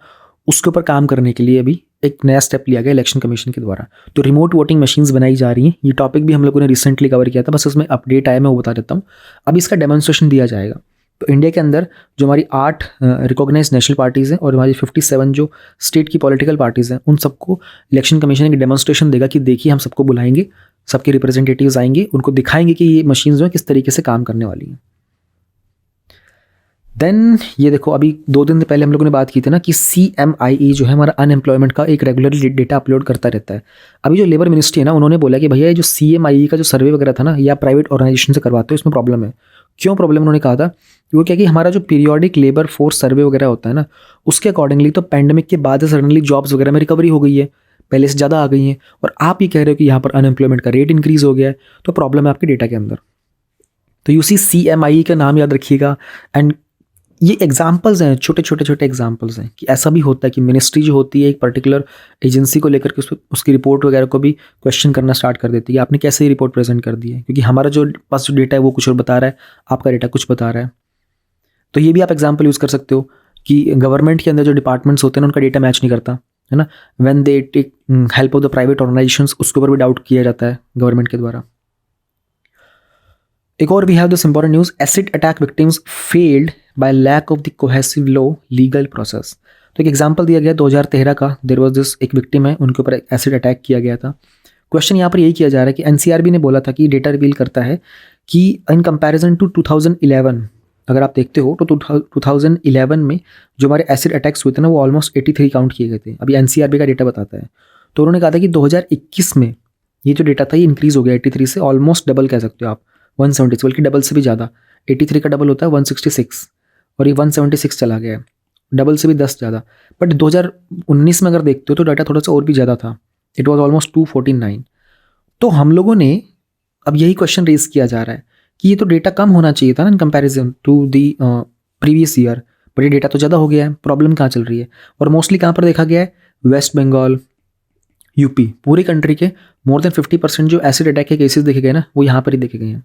उसके ऊपर काम करने के लिए अभी एक नया स्टेप लिया गया इलेक्शन कमीशन के द्वारा। तो रिमोट वोटिंग मशीन्स बनाई जा रही हैं। ये टॉपिक भी हम लोगों ने रिसेंटली कवर किया था, बस उसमें अपडेट आया, मैं वो बता देता हूँ। अभी इसका डेमोन्स्ट्रेशन दिया जाएगा। तो इंडिया के अंदर जो हमारी 8 रिकॉग्नाइज नेशनल पार्टीज़ हैं और हमारी 57 जो स्टेट की पॉलिटिकल पार्टीज़ हैं, उन सबको इलेक्शन कमीशन एक डेमोन्स्ट्रेशन देगा कि देखिए हम सबको बुलाएंगे, सबके रिप्रेजेंटेटिव्स आएंगे, उनको दिखाएंगे कि ये मशीन्स जो है किस तरीके से काम करने वाली हैं। देन ये देखो, अभी 2 दिन पहले हम लोगों ने बात की थी ना कि CMIE जो है हमारा अनएम्प्लॉयमेंट का एक रेगुलरली डेटा अपलोड करता रहता है। अभी जो लेबर मिनिस्ट्री है ना, उन्होंने बोला कि भैया ये जो CMIE का जो सर्वे वगैरह था ना, या प्राइवेट ऑर्गेनाइजेशन से करवाते हो, इसमें प्रॉब्लम है। क्यों प्रॉब्लम? उन्होंने कहा था कि वो क्या कि हमारा जो पीरियोडिक लेबर फोर्स सर्वे वगैरह होता है ना, उसके अकॉर्डिंगली तो पैंडेमिक के बाद सडनली जॉब्स वगैरह में रिकवरी हो गई है, पहले से ज़्यादा आ गई हैं, और आप ये कह रहे हो कि यहाँ पर अनएम्प्लॉयमेंट का रेट इंक्रीज़ हो गया है, तो प्रॉब्लम है आपके डेटा के अंदर। तो यूसी CMIE का नाम याद रखिएगा। एंड ये एग्जाम्पल्स हैं, छोटे एग्जाम्पल्स हैं कि ऐसा भी होता है कि मिनिस्ट्री जो होती है एक पर्टिकुलर एजेंसी को लेकर के उसकी रिपोर्ट वगैरह को भी क्वेश्चन करना स्टार्ट कर देती है, आपने कैसे ये रिपोर्ट प्रेजेंट कर दी है, क्योंकि हमारा जो पास जो डेटा है वो कुछ और बता रहा है, आपका डेटा कुछ बता रहा है। तो ये भी आप एग्जाम्पल यूज़ कर सकते हो कि गवर्नमेंट के अंदर जो डिपार्टमेंट्स होते हैं उनका डेटा मैच नहीं करता, है ना। When they take help of the private organisations, उसके ऊपर भी डाउट किया जाता है गवर्नमेंट के द्वारा। एक और we have this important news, acid attack victims failed by lack of the cohesive law legal process. तो एक एग्जांपल दिया गया 2013 का, देयर वाज दिस, एक विक्टिम है, उनके ऊपर एसिड अटैक किया गया था। क्वेश्चन यहाँ पर यही किया जा रहा है कि NCRB ने बोला था कि डेटा रिवील करता है कि इन कंपैरिजन टू 2011, अगर आप देखते हो तो 2011 में जो हमारे एसिड अटैक्स हुए थे ना, वो ऑलमोस्ट 83 काउंट किए गए थे। अभी NCRB का डेटा बताता है। तो उन्होंने कहा था कि 2021 में ये जो डेटा था ये इंक्रीज़ हो गया 83 से ऑलमोस्ट डबल कह सकते हो आप, 170, बल्कि डबल से भी ज़्यादा। 83 का डबल होता है 166, और ये 176 चला गया है, डबल से भी 10 ज़्यादा। बट 2019 में अगर देखते हो तो डाटा थोड़ा सा और भी ज़्यादा था, इट वॉज ऑलमोस्ट 249। तो हम लोगों ने अब यही क्वेश्चन रेज किया जा रहा है कि ये तो डेटा कम होना चाहिए था ना in comparison to the previous year, but ये डेटा तो ज़्यादा हो गया है। प्रॉब्लम कहाँ चल रही है? और मोस्टली कहाँ पर देखा गया है? वेस्ट बंगाल, यूपी, पूरी कंट्री के मोर देन 50% जो एसिड अटैक के केसेस देखे गए ना, वो यहाँ पर ही देखे गए हैं।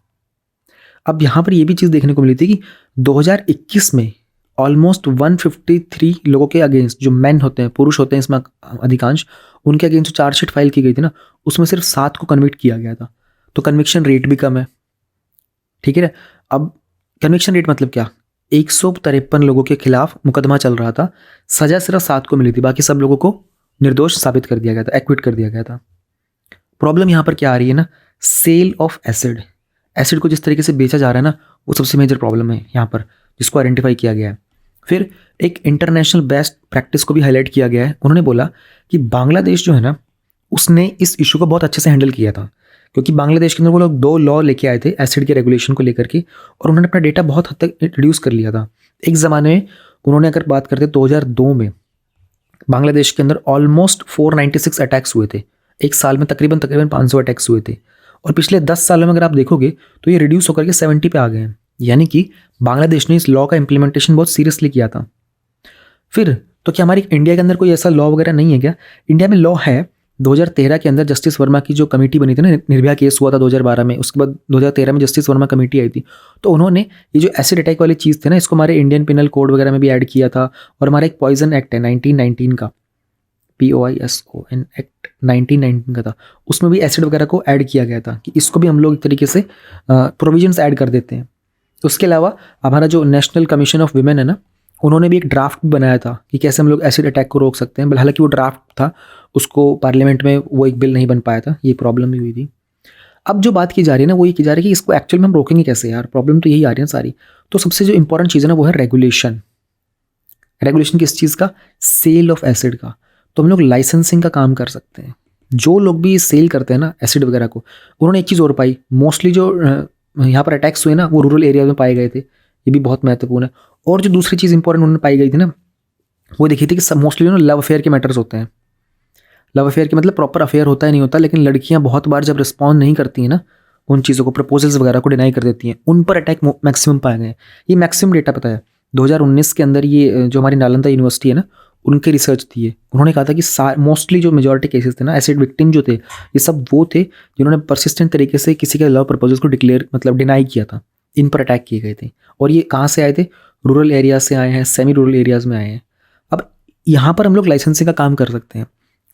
अब यहाँ पर ये भी चीज़ देखने को मिली थी कि 2021 में ऑलमोस्ट 153 लोगों के अगेंस्ट, जो मैन होते हैं, पुरुष होते हैं इसमें अधिकांश, उनके अगेंस्ट जो चार्जशीट फाइल की गई थी ना, उसमें सिर्फ 7 को कन्विक्ट किया गया था। तो कन्विक्शन रेट भी कम है, ठीक है। अब कन्विक्शन रेट मतलब क्या? 153 लोगों के खिलाफ मुकदमा चल रहा था, सजा सिर्फ 7 को मिली थी, बाकी सब लोगों को निर्दोष साबित कर दिया गया था, एक्विट कर दिया गया था। प्रॉब्लम यहाँ पर क्या आ रही है ना, सेल ऑफ एसिड। एसिड को जिस तरीके से बेचा जा रहा है ना, वो सबसे मेजर प्रॉब्लम है यहाँ पर, जिसको आइडेंटिफाई किया गया है। फिर एक इंटरनेशनल बेस्ट प्रैक्टिस को भी हाईलाइट किया गया है। उन्होंने बोला कि बांग्लादेश जो है ना, उसने इस इशू को बहुत अच्छे से हैंडल किया था, क्योंकि बांग्लादेश के अंदर वो लोग 2 लॉ लेके आए थे एसिड के रेगुलेशन को लेकर के, और उन्होंने अपना डेटा बहुत हद तक रिड्यूस कर लिया था। एक ज़माने में उन्होंने, अगर बात करते 2002 में, बांग्लादेश के अंदर ऑलमोस्ट 496 अटैक्स हुए थे। एक साल में तकरीबन 500 अटैक्स हुए थे, और पिछले 10 सालों में अगर आप देखोगे तो ये रिड्यूस होकर के 70 पे आ गए हैं। यानी कि बांग्लादेश ने इस लॉ का इम्प्लीमेंटेशन बहुत सीरियसली किया था। फिर तो क्या हमारी इंडिया के अंदर कोई ऐसा लॉ वगैरह नहीं है क्या? इंडिया में लॉ है। 2013 के अंदर जस्टिस वर्मा की जो कमेटी बनी थी ना, निर्भया केस हुआ था 2012 में, उसके बाद 2013 में जस्टिस वर्मा कमेटी आई थी, तो उन्होंने ये जो एसिड अटैक वाली चीज़ थी ना, इसको हमारे इंडियन पिनल कोड वगैरह में भी ऐड किया था। और हमारा एक पॉइजन एक्ट है 1919 का, POISON एक्ट 1919 का था, उसमें भी एसिड वगैरह को ऐड किया गया था कि इसको भी हम लोग एक तरीके से प्रोविजंस ऐड कर देते हैं। उसके अलावा हमारा जो नेशनल कमीशन ऑफ विमेन है ना, उन्होंने भी एक ड्राफ्ट बनाया था कि कैसे हम लोग एसिड अटैक को रोक सकते हैं। हालांकि वो ड्राफ्ट था, उसको पार्लियामेंट में वो एक बिल नहीं बन पाया था, ये प्रॉब्लम भी हुई थी। अब जो बात की जा रही है ना, वो ये की जा रही है कि इसको एक्चुअल में हम रोकेंगे कैसे यार, प्रॉब्लम तो यही आ रही है सारी। तो सबसे जो इंपॉर्टेंट चीज़ है ना, वो है रेगुलेशन। रेगुलेशन किस चीज़ का? सेल ऑफ एसिड का। तो हम लोग लाइसेंसिंग का काम कर सकते हैं। जो लोग भी सेल करते हैं ना एसिड वगैरह को, उन्होंने एक चीज़ और पाई, मोस्टली जो यहाँ पर अटैक्स हुए ना, वो रूरल एरिया में पाए गए थे, ये भी बहुत महत्वपूर्ण है। और जो दूसरी चीज़ इंपॉर्टेंट उन्होंने पाई गई थी ना, वो देखी थी कि मोस्टली ना लव अफेयर के मैटर्स होते हैं। लव अफेयर के मतलब प्रॉपर अफेयर होता है नहीं होता, लेकिन लड़कियां बहुत बार जब रिस्पॉन्ड नहीं करती हैं ना, उन चीज़ों को, प्रपोजल्स वगैरह को डिनाई कर देती हैं, उन पर अटैक मैक्सिमम पाए गए हैं। ये मैक्सिमम डेटा पता है 2019 के अंदर, ये जो हमारी नालंदा यूनिवर्सिटी है ना, उनके रिसर्च थी ये। उन्होंने कहा था कि मोस्टली जो मेजॉरिटी केसेस थे ना, एसिड विक्टिम जो थे, ये सब वो थे जिन्होंने परसिस्टेंट तरीके से किसी के लव प्रपोजल्स को डिक्लेयर मतलब डिनाई किया था। इन पर अटैक किए गए थे। और ये कहाँ से आए थे? रूरल एरियाज से आए हैं, सेमी रूरल एरियाज़ में आए हैं। अब यहाँ पर हम लोग लाइसेंसिंग का काम कर सकते हैं।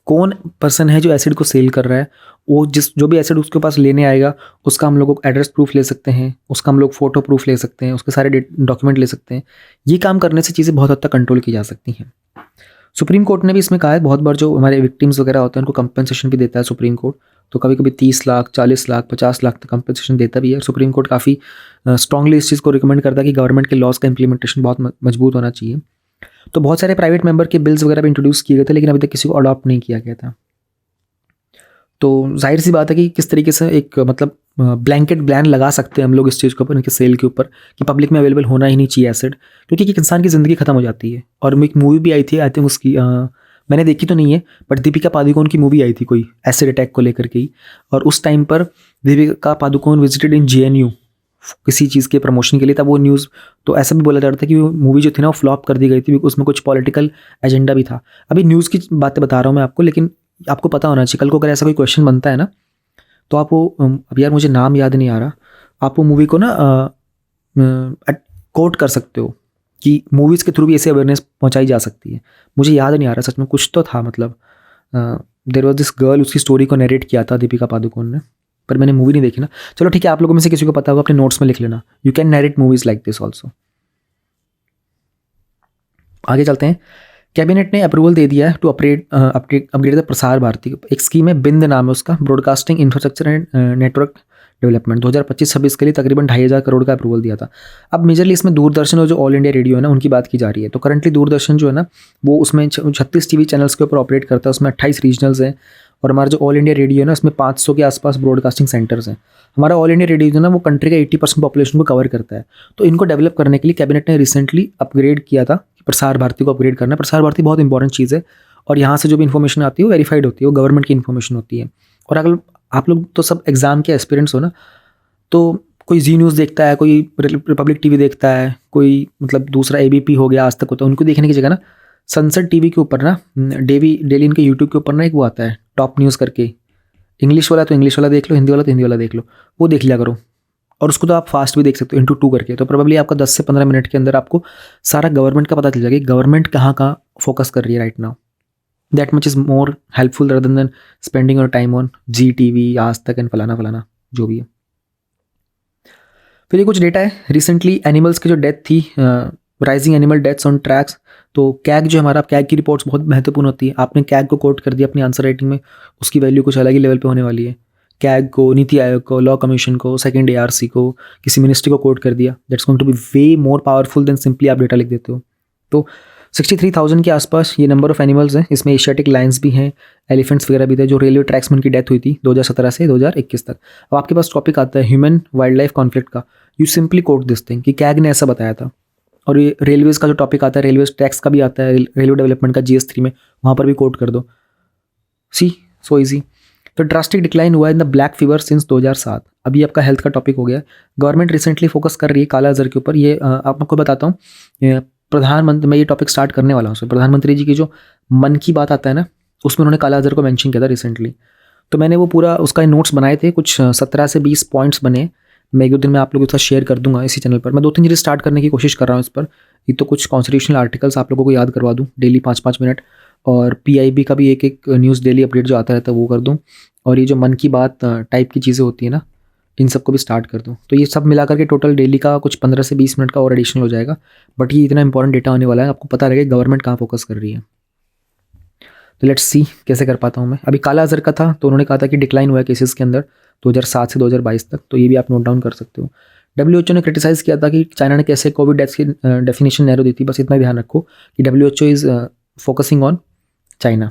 कौन पर्सन है जो एसिड को सेल कर रहा है, वो जो भी एसिड उसके पास लेने आएगा, उसका हम लोग एड्रेस प्रूफ ले सकते हैं, उसका हम लोग फ़ोटो प्रूफ ले सकते हैं, उसके सारे डॉक्यूमेंट ले सकते हैं। ये काम करने से चीज़ें बहुत हद तक कंट्रोल की जा सकती हैं। सुप्रीम कोर्ट ने भी इसमें कहा है, बहुत बार जो हमारे विक्टिम्स वगैरह होते हैं उनको कंपनसेशन भी देता है सुप्रीम कोर्ट। तो कभी कभी 30 लाख, 40 लाख, 50 लाख तक कंपनसेशन देता भी है। सुप्रीम कोर्ट काफ़ी स्ट्रांगली इस चीज़ को रिकमेंड करता है कि गवर्नमेंट के लॉज का इंप्लीमेंटेशन बहुत मजबूत होना चाहिए। तो बहुत सारे प्राइवेट मेंबर के बिल्स वगैरह भी इंट्रोड्यूस किए गए थे, लेकिन अभी तक किसी को अडॉप्ट नहीं किया गया था। तो जाहिर सी बात है कि किस तरीके से एक मतलब ब्लैंकेट बैन लगा सकते हैं हम लोग इस चीज़ के ऊपर, इनके सेल के ऊपर, कि पब्लिक में अवेलेबल होना ही नहीं चाहिए एसिड, क्योंकि एक इंसान की ज़िंदगी ख़त्म हो जाती है। और एक मूवी भी आई थी, आई थिंक उसकी मैंने देखी तो नहीं है, बट दीपिका पादुकोण की मूवी आई थी कोई एसिड अटैक को लेकर के ही। और उस टाइम पर Deepika Padukone visited in JNU किसी चीज़ के प्रमोशन के लिए, तब वो न्यूज़ तो ऐसा भी बोला जा रहा था कि वो मूवी जो थी ना वो फ्लॉप कर दी गई थी, उसमें कुछ पॉलिटिकल एजेंडा भी था। अभी न्यूज़ की बातें बता रहा हूँ मैं आपको, लेकिन आपको पता होना चाहिए, कल को अगर ऐसा कोई क्वेश्चन बनता है ना, तो आप वो अब यार मुझे नाम याद नहीं आ रहा, आप वो मूवी को ना कोट कर सकते हो कि मूवीज़ के थ्रू भी ऐसे अवेयरनेस पहुंचाई जा सकती है। मुझे याद नहीं आ रहा सच में, कुछ तो था मतलब देयर वाज दिस गर्ल, उसकी स्टोरी को नरेट किया था दीपिका पादुकोण ने, पर मैंने मूवी नहीं देखी ना। चलो ठीक है, आप लोगों में से किसी को पता होगा अपने नोट्स में लिख लेना। You can narrate movies like this also. आगे चलते हैं। कैबिनेट ने अप्रूवल दे दिया है to upgrade the Prasar Bharati. एक स्कीम है, बिंद नाम है उसका, broadcasting infrastructure and network development. 2025-26 के लिए तकरीबन 2,500 करोड़ का अप्रूवल दिया था। अब मेजरली इसमें दूरदर्शन और जो ऑल इंडिया रेडियो है ना, उनकी बात की जा रही है। तो करंटली दूरदर्शन जो है ना, वो उसमें 36 TV चैनल्स के ऊपर ऑपरेट करता है, उसमें 28 रीजनल्स हैं। और हमारा जो ऑल इंडिया रेडियो है ना, उसमें 500 के आसपास ब्रॉडकास्टिंग सेंटर्स हैं। हमारा ऑल इंडिया रेडियो जो ना, वो कंट्री का 80% पॉपुलेशन को कवर करता है। तो इनको डेवलप करने के लिए कैबिनेट ने रिसेंटली अपग्रेड किया था, प्रसार भारती को अपग्रेड करना। प्रसार भारती बहुत इंपॉर्टेंट चीज़ है, और यहाँ से जो भी इन्फॉर्मेशन आती है वो वेरीफाइड होती है, वो गवर्नमेंट की इन्फॉर्मेशन होती है। और अगर आप लोग तो सब एग्जाम के एस्पिरेंट्स हो ना, तो कोई जी न्यूज़ देखता है, कोई रिपब्लिक TV देखता है, कोई मतलब दूसरा ABP हो गया, आज तक होता है, उनको देखने की जगह ना सनसेट TV के ऊपर ना डेली इनके यूट्यूब के ऊपर ना एक वो आता है टॉप न्यूज़ करके। इंग्लिश वाला तो इंग्लिश वाला देख लो, हिंदी वाला तो हिंदी वाला देख लो, वो देख लिया करो। और उसको तो आप फास्ट भी देख सकते हो into 2 करके। तो प्रोबेबली आपका 10 से 15 मिनट के अंदर आपको सारा गवर्नमेंट का पता चल जाएगा कि गवर्नमेंट कहाँ फोकस कर रही है right now. That much is more helpful rather than spending your time on GTV, आज तक एंड फलाना फलाना जो भी है। फिर ये कुछ डेटा है, रिसेंटली एनिमल्स की जो डेथ थी, rising animal deaths on tracks. तो कैग जो हमारा, कैग की रिपोर्ट्स बहुत महत्वपूर्ण होती है। आपने कैग को कोट कर दिया अपनी आंसर राइटिंग में, उसकी वैल्यू कुछ अलग ही लेवल पे होने वाली है। कैग को, नीति आयोग को, लॉ कमीशन को, सेकंड ARC को, किसी मिनिस्ट्री को कोट कर दिया, that's going to be way more powerful than simply आप डेटा लिख देते हो। तो 63,000 के आसपास ये नंबर ऑफ एनिमल्स हैं। इसमें एशियाटिक लायंस भी हैं, एलिफेंट्स वगैरह भी थे, जो रेलवे ट्रैक्स में उनकी डेथ हुई थी 2017 से 2021 तक। अब आपके पास टॉपिक आता है ह्यूमन वाइल्ड लाइफ कॉन्फ्लिक्ट का, you simply quote this thing कि कैग ने ऐसा बताया था। और ये रेलवेज़ का जो टॉपिक आता है, रेलवेज टैक्स का भी आता है, रेलवे डेवलपमेंट का GS3 में, वहाँ पर भी कोट कर दो। सी सो ईजी। तो ड्रास्टिक डिक्लाइन हुआ in the black fever since 2007। अभी आपका हेल्थ का टॉपिक हो गया। गवर्नमेंट रिसेंटली फोकस कर रही है काला अजहर के ऊपर। ये आपको बताता हूँ, प्रधानमंत्री, मैं ये टॉपिक स्टार्ट करने वाला हूँ। प्रधानमंत्री जी की जो मन की बात आता है ना, उसमें उन्होंने काला अजहर को मेंशन किया था रिसेंटली। तो मैंने वो पूरा उसका नोट्स बनाए थे, कुछ 17 से 20 पॉइंट्स बने। मैं एक दो दिन में आप लोगों के साथ शेयर कर दूंगा इसी चैनल पर। मैं 2-3 चीज़ें स्टार्ट करने की कोशिश कर रहा हूँ इस पर। एक तो कुछ कॉन्स्टिट्यूशनल आर्टिकल्स आप लोगों को याद करवा दूँ डेली 5-5 मिनट, और PIB का भी एक न्यूज़ डेली अपडेट जो आता रहता है वो कर दूँ, और ये जो मन की बात टाइप की चीज़ें होती है ना, इन सबको भी स्टार्ट कर दूँ। तो ये सब मिला करके टोटल डेली का कुछ 15 से 20 मिनट का और एडिशनल हो जाएगा। बट ये इतना इंपॉर्टेंट डेटा होने वाला है, आपको पता रहेगा गवर्नमेंट कहाँ फोकस कर रही है। तो लेट्स सी कैसे कर पाता हूँ मैं। अभी काला अजहर का था, तो उन्होंने कहा था कि डिक्लाइन हुआ है केसेस के अंदर 2007 से 2022 तक। तो ये भी आप नोट डाउन कर सकते हो। WHO ने क्रिटिसाइज़ किया था कि चाइना ने कैसे कोविड डेथ्स की डेफिनेशन नैरो दी थी। बस इतना ध्यान रखो कि WHO is focusing on China.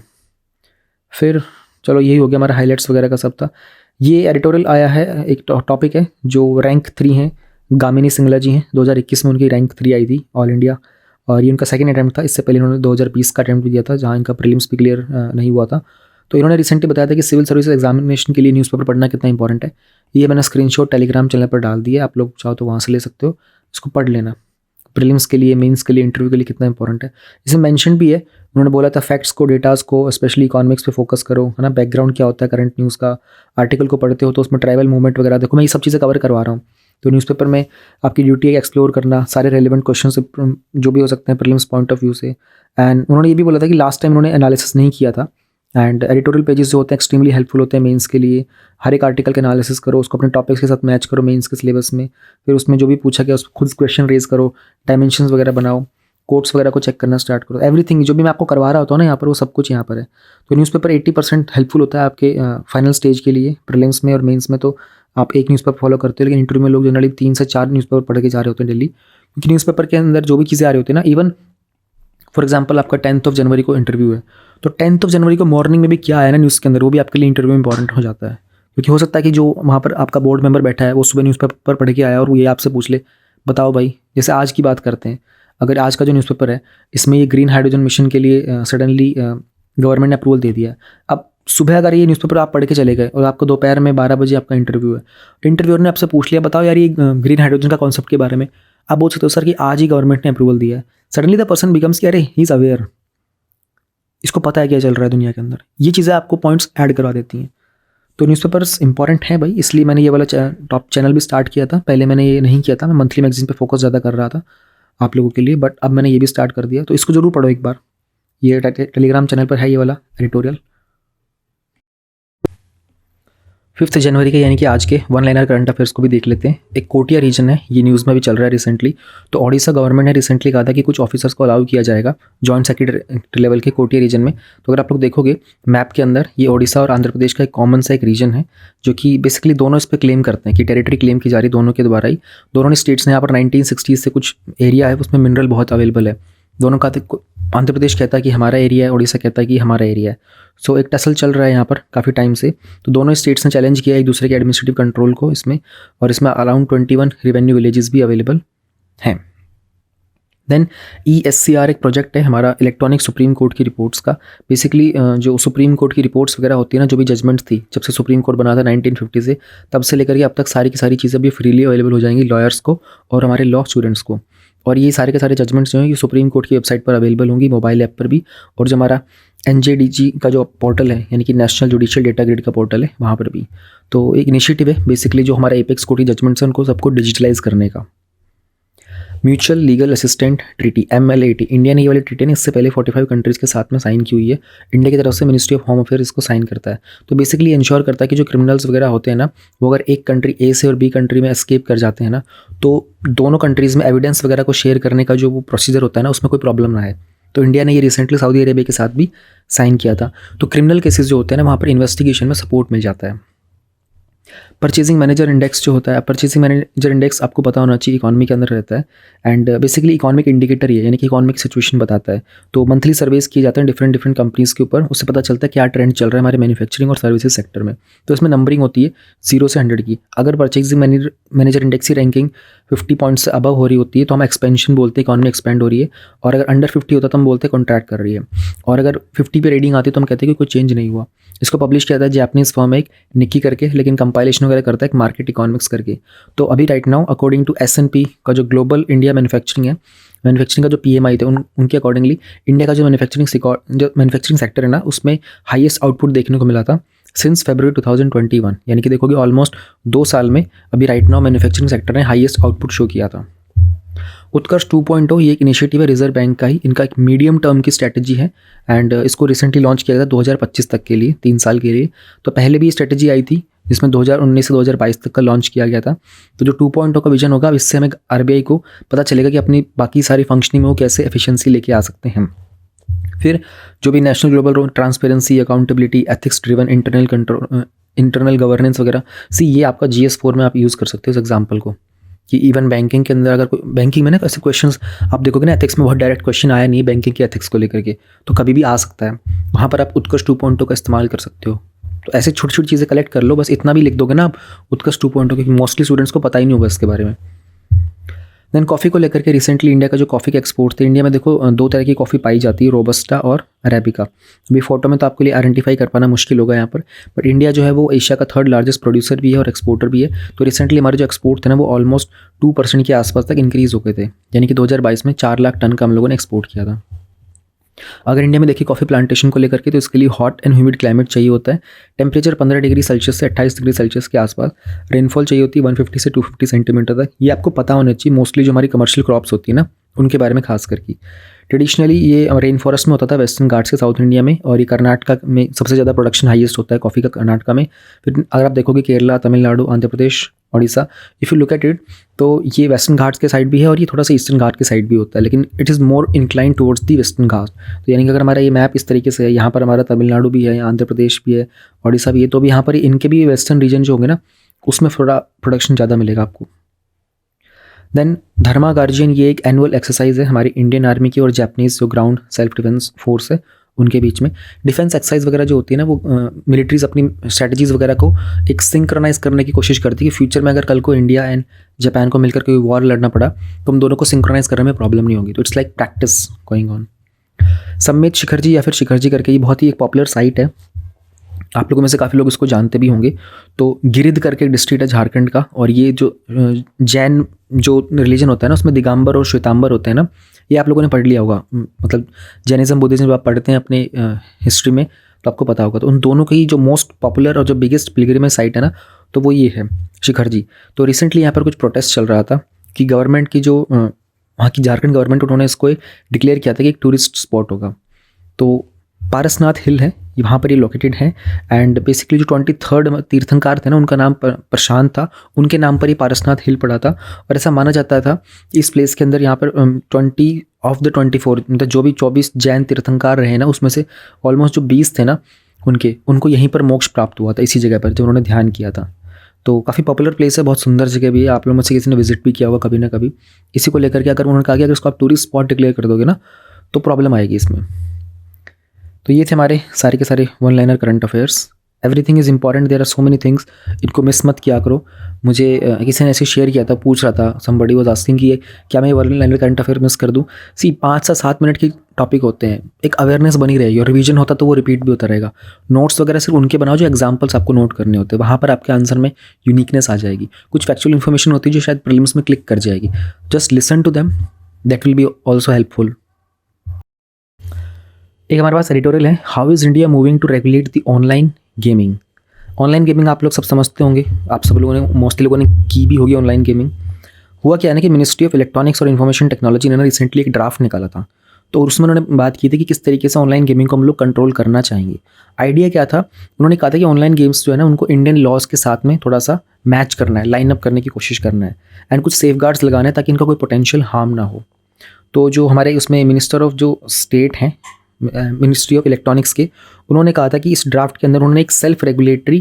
फिर चलो यही हो गया हमारा हाईलाइट्स वगैरह का सब था। ये एडिटोरियल आया है, एक टॉपिक है जो रैंक 3 है, गामिनी सिंगला जी हैं। 2021 में उनकी रैंक 3 आई थी ऑल इंडिया, और ये उनका सेकंड अटैम्प्ट था। इससे पहले इन्होंने 2020 का अटैम्प्ट भी दिया था, जहाँ इनका प्रीलिम्स भी क्लियर नहीं हुआ था। तो इन्होंने रिसेंटली बताया था कि सिविल सर्विस एग्जामिनेशन के लिए न्यूज़पेपर पढ़ना कितना इंपॉर्टेंट है। ये मैंने स्क्रीनशॉट टेलीग्राम चैनल पर डाल दिया, आप लोग चाहो तो वहाँ से ले सकते हो, इसको पढ़ लेना। प्रीलिम्स के लिए, मेंस के लिए, इंटरव्यू के लिए कितना इंपॉर्टेंट है। इसमें मेंशन भी है, उन्होंने बोला था फैक्ट्स को, डेटास को, स्पेशली इकोनॉमिक्स पे फोकस करो, है ना। बैकग्राउंड क्या होता है करंट न्यूज़ का, आर्टिकल को पढ़ते हो तो उसमें ट्राइबल मूवमेंट वगैरह देखो। मैं ये सब चीज़ें कवर करवा रहा हूँ। तो न्यूज़पेपर में आपकी ड्यूटी है एक्सप्लोर करना सारे रेलिवेंट क्वेश्चन जो भी हो सकते हैं प्रीलिम्स पॉइंट ऑफ व्यू से। एंड उन्होंने ये भी बोला था कि लास्ट टाइम उन्होंने एनालिसिस नहीं किया था, एंड एडिटोरियल पेजेस जो होते हैं एक्सट्रीमली हेल्पफुल होते हैं मेंस के लिए। हर एक आर्टिकल का एनालिसिस करो, उसको अपने टॉपिक्स के साथ मैच करो मेंस के सिलेबस में, फिर उसमें जो भी पूछा गया उसको खुद क्वेश्चन रेज करो, डायमेंशंस वगैरह बनाओ, कोट्स वगैरह को चेक करना स्टार्ट करो। एवरीथिंग जो भी मैं आपको करवा रहा होता हूँ ना यहाँ पर, वो सब कुछ यहाँ पर है। तो न्यूज़पेपर 80% हेल्पफुल होता है आपके फाइनल स्टेज के लिए। प्रीलिम्स में और मेंस में तो आप एक न्यूज़पेपर फॉलो करते हो, लेकिन इंटरव्यू में लोग जनरली 3 से 4 न्यूज़पेपर पढ़ के जा रहे होते हैं डेली, क्योंकि न्यूज़पेपर के अंदर जो भी चीज़ें आ रही होती है ना, इवन फॉर एग्जाम्पल आपका 10 जनवरी को इंटरव्यू है, तो 10 जनवरी को मॉर्निंग में भी क्या आया ना न्यूज़ के अंदर, वो भी आपके लिए इंटरव्यू में इंपॉर्टेंट हो जाता है। क्योंकि हो सकता है कि जो वहाँ पर आपका बोर्ड मेंबर बैठा है वो सुबह न्यूज़पेपर पढ़ के आया और वो ये आपसे पूछ ले, बताओ भाई, जैसे आज की बात करते हैं, अगर आज का जो न्यूज़पेपर है इसमें ये ग्रीन हाइड्रोजन मिशन के लिए सडनली गवर्नमेंट ने अप्रूवल दे दिया। अब सुबह अगर ये न्यूज़पेपर आप पढ़ के चले गए और आपको दोपहर में 12 बजे आपका इंटरव्यू है, इंटरव्यूअर ने आपसे पूछ लिया, बताओ यार ये ग्रीन हाइड्रोजन का कॉन्सेप्ट के बारे में, आप बोल सकते हो सर कि आज ही गवर्नमेंट ने अप्रूवल दिया है। सडनली द पर्सन बिकम्स कि अरे ही इज़ अवेयर, इसको पता है क्या चल रहा है दुनिया के अंदर। ये चीज़ें आपको पॉइंट्स ऐड करवा देती हैं। तो न्यूज़पेपर्स इंपॉर्टेंट हैं भाई, इसलिए मैंने ये वाला टॉप चैनल भी स्टार्ट किया था। पहले मैंने ये नहीं किया था, मैं मंथली मैगजीन पे फोकस ज़्यादा कर रहा था आप लोगों के लिए, बट अब मैंने ये भी स्टार्ट कर दिया। तो इसको जरूर पढ़ो एक बार, ये टेलीग्राम चैनल पर है ये वाला एडिटोरियल। 5 जनवरी के यानी कि आज के वन लाइनर करंट अफेयर्स को भी देख लेते हैं। एक कोटिया रीजन है, ये न्यूज़ में भी चल रहा है रिसेंटली। तो ओडिशा गवर्नमेंट ने रिसेंटली कहा था कि कुछ ऑफिसर्स को अलाउ किया जाएगा जॉइंट सेक्रेटरी लेवल के कोटिया रीजन में। तो अगर आप लोग देखोगे मैप के अंदर, ये ओडिशा और आंध्र प्रदेश का एक कॉमन सा एक रीजन है, जो कि बेसिकली दोनों इस पर क्लेम करते हैं कि टेरिटरी क्लेम की जा रही दोनों के द्वारा ही। दोनों ने स्टेट्स ने यहाँ पर 1960s से कुछ एरिया है उसमें मिनरल बहुत अवेलेबल है। दोनों का आंध्र प्रदेश कहता है कि हमारा एरिया है, उड़ीसा कहता है कि हमारा एरिया है। सो एक टसल चल रहा है यहाँ पर काफ़ी टाइम से। तो दोनों स्टेट्स ने चैलेंज किया एक दूसरे के एडमिनिस्ट्रेटिव कंट्रोल को इसमें, और इसमें अराउंड 21 रेवेन्यू विलेजेस भी अवेलेबल हैं। देन ESCR एक प्रोजेक्ट है हमारा इलेक्ट्रॉनिक सुप्रीम कोर्ट की रिपोर्ट्स का। बेसिकली जो सुप्रीम कोर्ट की रिपोर्ट्स वगैरह होती है ना, जो भी जजमेंट्स थी जब से सुप्रीम कोर्ट बना था 1950 से, तब से लेकर के अब तक सारी की सारी चीज़ें भी फ्रीली अवेलेबल हो जाएंगी लॉयर्स को और हमारे लॉ स्टूडेंट्स को। और ये सारे के सारे जजमेंट्स जो हैं ये सुप्रीम कोर्ट की वेबसाइट पर अवेलेबल होंगी, मोबाइल ऐप पर भी, और जो हमारा NJDG का जो पोर्टल है यानी कि नेशनल जुडिशियल डेटा ग्रिड का पोर्टल है वहाँ पर भी। तो एक इनिशिएटिव है बेसिकली जो हमारा एपेक्स कोर्ट की जजमेंट्स हैं उनको सबको डिजिटलाइज करने का। Mutual legal assistant treaty MLAT, India ने ये वाली ट्रीटी ने इससे पहले 45 कंट्रीज़ के साथ में साइन की हुई है। इंडिया की तरफ से मिनिस्ट्री ऑफ होम अफेयर इसको साइन करता है। तो बेसिकली इंश्योर करता है कि जो क्रिमिनल्स वगैरह होते हैं ना, वो अगर एक कंट्री A से और B कंट्री में एस्केप कर जाते हैं ना, तो दोनों कंट्रीज़ में एविडेंस वगैरह को शेयर करने का जो वो प्रोसीजर होता है ना, उसमें कोई प्रॉब्लम ना है। तो इंडिया ने ये रिसेंटली सऊदी अरेबिया के साथ भी साइन किया था। तो क्रिमिनल केसेस जो होते हैं ना, वहाँ पर इन्वेस्टिगेशन में सपोर्ट मिल जाता है। परचेजिंग मैनेजर इंडेक्स जो होता है, परचेजिंग मैनेजर इंडेक्स आपको पता होना चाहिए इकोनॉमी के अंदर रहता है, एंड बेसिकली इकोनॉमिक इंडिकेटर ये यानी कि इकोनॉमिक सिचुएशन बताता है। तो मंथली सर्वेस किए जाते हैं डिफरेंट कंपनीज़ के ऊपर, उससे पता चलता है क्या ट्रेंड चल रहा है हमारे मैन्युफैक्चरिंग और सर्विसेज सेक्टर में। तो इसमें नंबरिंग होती है 0 से 100 की। अगर परचेजिंग मैनेजर इंडेक्स की रैंकिंग 50 पॉइंट से अबव हो रही होती है तो हम एक्सपेंशन बोलते हैं, इकोनॉमी एक्सपेंड हो रही है। और अगर अंडर 50 होता है तो हम बोलते हैं कॉन्ट्रैक्ट कर रही है। और अगर 50 पे रेटिंग आती है तो हम कहते हैं कि कोई चेंज नहीं हुआ। इसको पब्लिश किया था जापानीज़ फर्म है एक निक्की करके, लेकिन कंपाइलेशन वगैरह करता है मार्केट इकोनॉमिक्स करके। तो अभी right now according to S&P का जो ग्लोबल इंडिया मैन्युफैक्चरिंग है, मैन्युफैक्चरिंग का जो PMI थे उनके अकॉर्डिंगली इंडिया का जो मैन्युफैक्चरिंग सेक्टर है ना, उसमें हाईएस्ट आउटपुट देखने को मिला था सिंस फरवरी 2021। यानी कि देखोगे ऑलमोस्ट 2 साल में अभी राइट नाउ मैन्युफैक्चरिंग सेक्टर ने हाईएस्ट आउटपुट शो किया था। उत्कर्ष 2.0 ये एक इनिशिएटिव है रिजर्व बैंक का ही, इनका एक मीडियम टर्म की स्ट्रैटेजी है, एंड इसको रिसेंटली लॉन्च किया गया 2025 तक के लिए, 3 साल के लिए। तो पहले भी ये स्ट्रैटेजी आई थी जिसमें 2019 से 2022 तक का लॉन्च किया गया था। तो जो 2.0 का विजन होगा, अब इससे हमें RBI को पता चलेगा कि अपनी बाकी सारी फंक्शनिंग में वो कैसे एफिशिएंसी लेके आ सकते हैं। फिर जो भी national global transparency, accountability, ethics driven internal control, internal governance वगैरह, ये आपका GS4 में आप यूज़ कर सकते हो इस एग्जाम्पल को। कि इवन बैंकिंग के अंदर अगर कोई बैंकिंग में ना ऐसे क्वेश्चंस आप देखोगे ना, एथिक्स में बहुत डायरेक्ट क्वेश्चन आया नहीं बैंकिंग के एथिक्स को लेकर के, तो कभी भी आ सकता है, वहाँ पर आप उत्कर्ष 2.0 का इस्तेमाल कर सकते हो। तो ऐसे छोटी छोटी चीज़ें कलेक्ट कर लो, बस इतना भी लिख दोगे ना आप उत्कर्ष 2.0, क्योंकि मोस्टली स्टूडेंट्स को पता ही नहीं होगा इसके बारे में। देन कॉफ़ी को लेकर के रिसेंटली इंडिया का जो कॉफ़ी के एक्सपोर्ट थे, इंडिया में देखो दो तरह की कॉफ़ी पाई जाती है, रोबस्टा और अरेबिका। अभी फोटो में तो आपके लिए आइडेंटिफाई कर पाना मुश्किल होगा यहाँ पर, बट इंडिया जो है वो एशिया का थर्ड लार्जेस्ट प्रोड्यूसर भी है और एक्सपोर्टर भी है। तो रिसेंटली हमारे जो एक्सपोर्ट थे ना वो ऑलमोस्ट 2% के आसपास तक इंक्रीज़ हो गए थे, यानी कि 2022 में 4 लाख टन का हम लोगों ने एक्सपोर्ट किया था। अगर इंडिया में देखिए कॉफ़ी प्लांटेशन को लेकर के, तो इसके लिए हॉट एंड ह्यूमिड क्लाइमेट चाहिए होता है। टेम्परेचर 15 डिग्री सेल्सियस से 28 डिग्री सेल्सियस के आसपास। रेनफॉल चाहिए होती है 150 से 250 सेंटीमीटर तक। ये आपको पता होना चाहिए, मोस्टली जो हमारी कमर्शियल क्रॉप्स होती है ना उनके बारे में खास करके। ट्रेडिशनली ये रेन फॉरेस्ट में होता था, वेस्टर्न घाट्स के साउथ इंडिया में, और ये कर्नाटका में सबसे ज़्यादा प्रोडक्शन हाईएस्ट होता है कॉफ़ी का, कर्नाटका में। फिर अगर आप देखोगे Kerala, Tamil Nadu, Andhra Pradesh, Orissa, if you look at it, तो ये वेस्टर्न घाट्स के साइड भी है और ये थोड़ा सा ईस्टर्न घाट के साइड भी होता है, लेकिन it is more incline towards the western Ghat. तो यानी कि अगर हमारा ये मैप इस तरीके से है, यहाँ पर हमारा तमिलनाडु भी है, आंध्र प्रदेश भी है, उड़ीसा भी है, तो भी यहाँ पर इनके भी वेस्टर्न रीजन जो होंगे ना उसमें थोड़ा प्रोडक्शन ज़्यादा मिलेगा आपको। देन धर्मा गार्जियन, ये एक एनुअल एक्सरसाइज है हमारी इंडियन आर्मी की और जापानीज़ जो ग्राउंड सेल्फ डिफेंस फोर्स है उनके बीच में। डिफेंस एक्सरसाइज वगैरह जो होती है ना वो मिलिट्रीज अपनी स्ट्रेटजीज़ वगैरह को एक सिंक्रोनाइज करने की कोशिश करती है कि फ्यूचर में अगर कल को इंडिया एंड जापान को मिलकर कोई वॉर लड़ना पड़ा तो हम दोनों को सिंक्रोनाइज करने में प्रॉब्लम नहीं होगी। तो it's like practice going on. Summit शिखर जी या फिर शिखर जी करके, ये बहुत ही एक पॉपुलर साइट है, आप लोगों में से काफ़ी लोग इसको जानते भी होंगे। तो गिरिध करके एक डिस्ट्रिक्ट है झारखंड का, और ये जो जैन जो रिलीजन होता है ना उसमें दिगंबर और श्वेतांबर होते हैं ना, ये आप लोगों ने पढ़ लिया होगा, मतलब जैनिज्म बुद्धिज्म जब आप पढ़ते हैं अपने हिस्ट्री में तो आपको पता होगा। तो उन दोनों की जो मोस्ट पॉपुलर और जो बिगेस्ट पिलग्रिमेज साइट है ना तो वो ये है शिखर जी। तो रिसेंटली यहाँ पर कुछ प्रोटेस्ट चल रहा था कि गवर्नमेंट की जो वहाँ की झारखंड गवर्नमेंट, उन्होंने इसको डिक्लेयर किया था कि एक टूरिस्ट स्पॉट होगा। तो पारसनाथ हिल है वहाँ पर ये लोकेटेड है, एंड बेसिकली जो 23rd तीर्थंकार थे ना उनका नाम प्रशांत था, उनके नाम पर ही पारसनाथ हिल पड़ा था। और ऐसा माना जाता था इस प्लेस के अंदर यहाँ पर 20 ऑफ द 24 मतलब जो भी 24 जैन तीर्थंकार रहे ना उसमें से ऑलमोस्ट जो 20 थे ना उनको यहीं पर मोक्ष प्राप्त हुआ था, इसी जगह पर जब उन्होंने ध्यान किया था। तो काफ़ी पॉपुलर प्लेस है, बहुत सुंदर जगह भी है, आप लोगों में से किसी ने विजिट भी किया होगा कभी ना कभी। इसी को लेकर के अगर उन्होंने कहा कि अगर इसको आप टूरिस्ट स्पॉट डिक्लेयर कर दोगे ना तो प्रॉब्लम आएगी इसमें। तो ये थे हमारे सारे के सारे one liner current affairs. Everything is important, there are so many things, इनको मिस मत किया करो। मुझे किसी ने ऐसे शेयर किया था, पूछ रहा था, समबडी वाज आस्किंग कि क्या मैं one liner current affair miss कर दूं। 5 से 7 मिनट के टॉपिक होते हैं, एक अवेयरनेस बनी रहेगी और रिवीजन होता तो वो रिपीट भी होता रहेगा। नोट्स वगैरह सिर्फ उनके बनाओ जो एग्जाम्पल्स आपको नोट करने होते हैं, वहाँ पर आपके आंसर में यूनिकनेस आ जाएगी। कुछ फैक्चुअल इन्फॉर्मेशन होती है जो शायद प्रीलिम्स में क्लिक कर जाएगी, just listen to them, that will be also helpful. एक हमारे पास एडिटोरियल है, how is India moving to regulate the online gaming. Online gaming आप लोग सब समझते होंगे, आप सब लोगों ने मोस्टली लोगों ने की भी होगी ऑनलाइन गेमिंग। हुआ क्या है ना कि मिनिस्ट्री ऑफ इलेक्ट्रॉनिक्स और इन्फॉर्मेशन टेक्नोलॉजी ने ना रिसेंटली एक ड्राफ्ट निकाला था, तो उसमें उन्होंने बात की थी कि किस तरीके से ऑनलाइन गेमिंग को हम लोग कंट्रोल करना चाहेंगे। आइडिया क्या था, उन्होंने कहा था कि ऑनलाइन गेम्स जो है ना उनको इंडियन लॉज के साथ में थोड़ा सा मैच करना है, लाइन अप करने की कोशिश करना है, एंड कुछ सेफ गार्ड्स लगाने हैं ताकि इनका कोई पोटेंशियल हार्म ना हो। तो जो हमारे उसमें मिनिस्टर ऑफ जो स्टेट हैं मिनिस्ट्री ऑफ इलेक्ट्रॉनिक्स के, उन्होंने कहा था कि इस ड्राफ्ट के अंदर उन्होंने एक सेल्फ रेगुलेटरी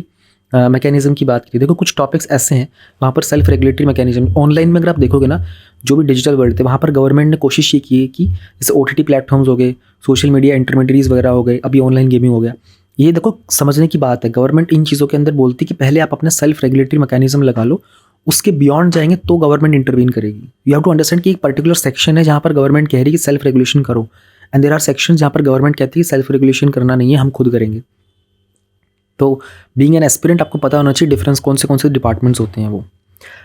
मैकेनिज्म की बात की थी। देखो कुछ टॉपिक्स ऐसे हैं वहाँ पर सेल्फ रेगुलेटरी मैकेनिज्म ऑनलाइन में अगर आप देखोगे ना जो भी डिजिटल वर्ल्ड थे वहाँ पर गवर्नमेंट ने कोशिश ये की है कि जैसे OTT प्लेटफॉर्म्स हो गए, सोशल मीडिया इंटरमीडियरीज वगैरह हो गए, अभी ऑनलाइन गेमिंग हो गया। ये देखो समझने की बात है, गवर्नमेंट इन चीज़ों के अंदर बोलती है कि पहले आप अपना सेल्फ रेगुलेटरी मैकेनिज्म लगा लो, उसके बियॉन्ड जाएंगे तो गवर्नमेंट इंटरवीन करेगी। यू हैव टू अंडरस्टैंड कि एक पर्टिकुलर सेक्शन है जहाँ पर गवर्नमेंट कह रही है कि सेल्फ रेगुलेशन करो, एंड देयर आर सेक्शन जहाँ पर गवर्नमेंट कहती है सेल्फ रेगुलेशन करना नहीं है, हम खुद करेंगे। तो बीइंग एन एस्पिरेंट आपको पता होना चाहिए डिफरेंस कौन से डिपार्टमेंट्स होते हैं वो।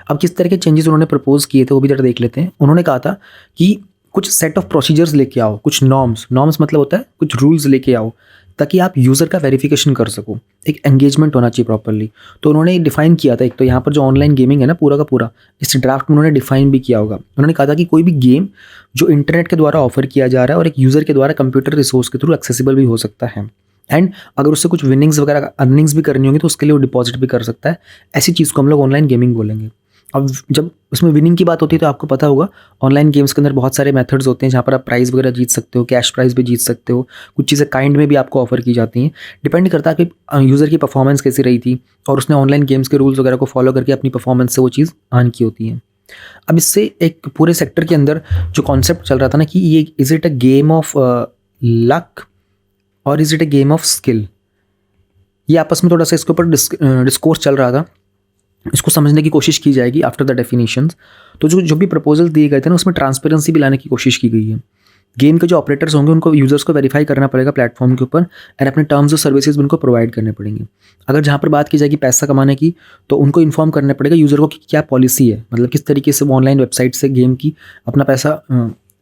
अब किस तरह के चेंजेस उन्होंने प्रपोज किए थे वो भी जरा देख लेते हैं। उन्होंने कहा था कि कुछ सेट ऑफ प्रोसीजर्स लेके आओ, कुछ नॉर्म्स मतलब होता है कुछ रूल्स लेके आओ ताकि आप यूज़र का वेरिफिकेशन कर सको, एक एंगेजमेंट होना चाहिए प्रॉपरली। तो उन्होंने डिफाइन किया था, एक तो यहाँ पर जो ऑनलाइन गेमिंग है ना पूरा का पूरा इस ड्राफ्ट में उन्होंने डिफाइन भी किया होगा। उन्होंने कहा था कि कोई भी गेम जो इंटरनेट के द्वारा ऑफर किया जा रहा है और एक यूज़र के द्वारा कंप्यूटर रिसोर्स के थ्रू एक्सेसिबल भी हो सकता है, एंड अगर उससे कुछ विनिंग्स वगैरह अर्निंग्स भी करनी होगी तो उसके लिए वो डिपॉजिट भी कर सकता है। ऐसी चीज़ को हम लोग ऑनलाइन गेमिंग बोलेंगे। अब जब उसमें विनिंग की बात होती है तो आपको पता होगा ऑनलाइन गेम्स के अंदर बहुत सारे मेथड्स होते हैं जहाँ पर आप प्राइज़ वगैरह जीत सकते हो, कैश प्राइज़ भी जीत सकते हो, कुछ चीज़ें काइंड में भी आपको ऑफर की जाती हैं। डिपेंड करता है कि यूज़र की परफॉर्मेंस कैसी रही थी और उसने ऑनलाइन गेम्स के रूल्स वगैरह को फॉलो करके अपनी परफॉर्मेंस से वो चीज़ अर्न की होती है। अब इससे एक पूरे सेक्टर के अंदर जो कॉन्सेप्ट चल रहा था ना कि ये is it a game of luck or is it a game of skill, ये आपस में थोड़ा सा इसके ऊपर डिस्कोर्स चल रहा था। इसको समझने की कोशिश की जाएगी आफ्टर द डेफिनेशंस। तो जो जो भी प्रपोजल दिए गए थे ना, उसमें ट्रांसपेरेंसी भी लाने की कोशिश की गई है। गेम के जो ऑपरेटर्स होंगे उनको यूजर्स को वेरीफाई करना पड़ेगा प्लेटफॉर्म के ऊपर, और अपने टर्म्स और सर्विसेज उनको प्रोवाइड करने पड़ेंगे। अगर जहाँ पर बात की जाएगी पैसा कमाने की, तो उनको इन्फॉर्म करना पड़ेगा यूज़र को कि क्या पॉलिसी है, मतलब किस तरीके से वो ऑनलाइन वेबसाइट से गेम की अपना पैसा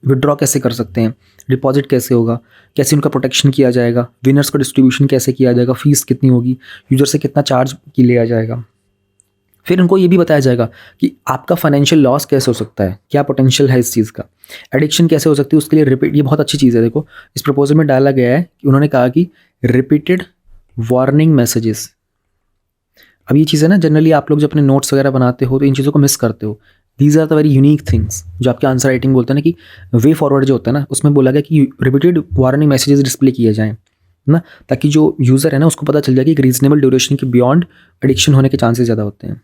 विड्रॉ कैसे कर सकते हैं, डिपॉजिट कैसे होगा, कैसे उनका प्रोटेक्शन किया जाएगा, विनर्स का डिस्ट्रीब्यूशन कैसे किया जाएगा, फीस कितनी होगी, यूज़र से कितना चार्ज की लिया जाएगा। फिर उनको ये भी बताया जाएगा कि आपका फाइनेंशियल लॉस कैसे हो सकता है, क्या पोटेंशियल है इस चीज़ का, एडिक्शन कैसे हो सकती है, उसके लिए रिपीट, ये बहुत अच्छी चीज़ है। देखो इस प्रपोजल में डाला गया है कि उन्होंने कहा कि रिपीटेड वार्निंग मैसेजेस। अब ये चीज़ है ना, जनरली आप लोग जब अपने नोट्स वगैरह बनाते हो तो इन चीज़ों को मिस करते हो। These are the very unique things जो आपके आंसर राइटिंग बोलते हैं ना, कि वे फॉरवर्ड जो होता है ना, उसमें बोला गया कि रिपीटेड वार्निंग मैसेजेस डिस्प्ले किए जाएँ ना, ताकि जो यूज़र है ना उसको पता चल जाए कि एक रीजनेबल ड्यूरेशन के बियॉन्ड एडिक्शन होने के चांसेस ज़्यादा होते हैं।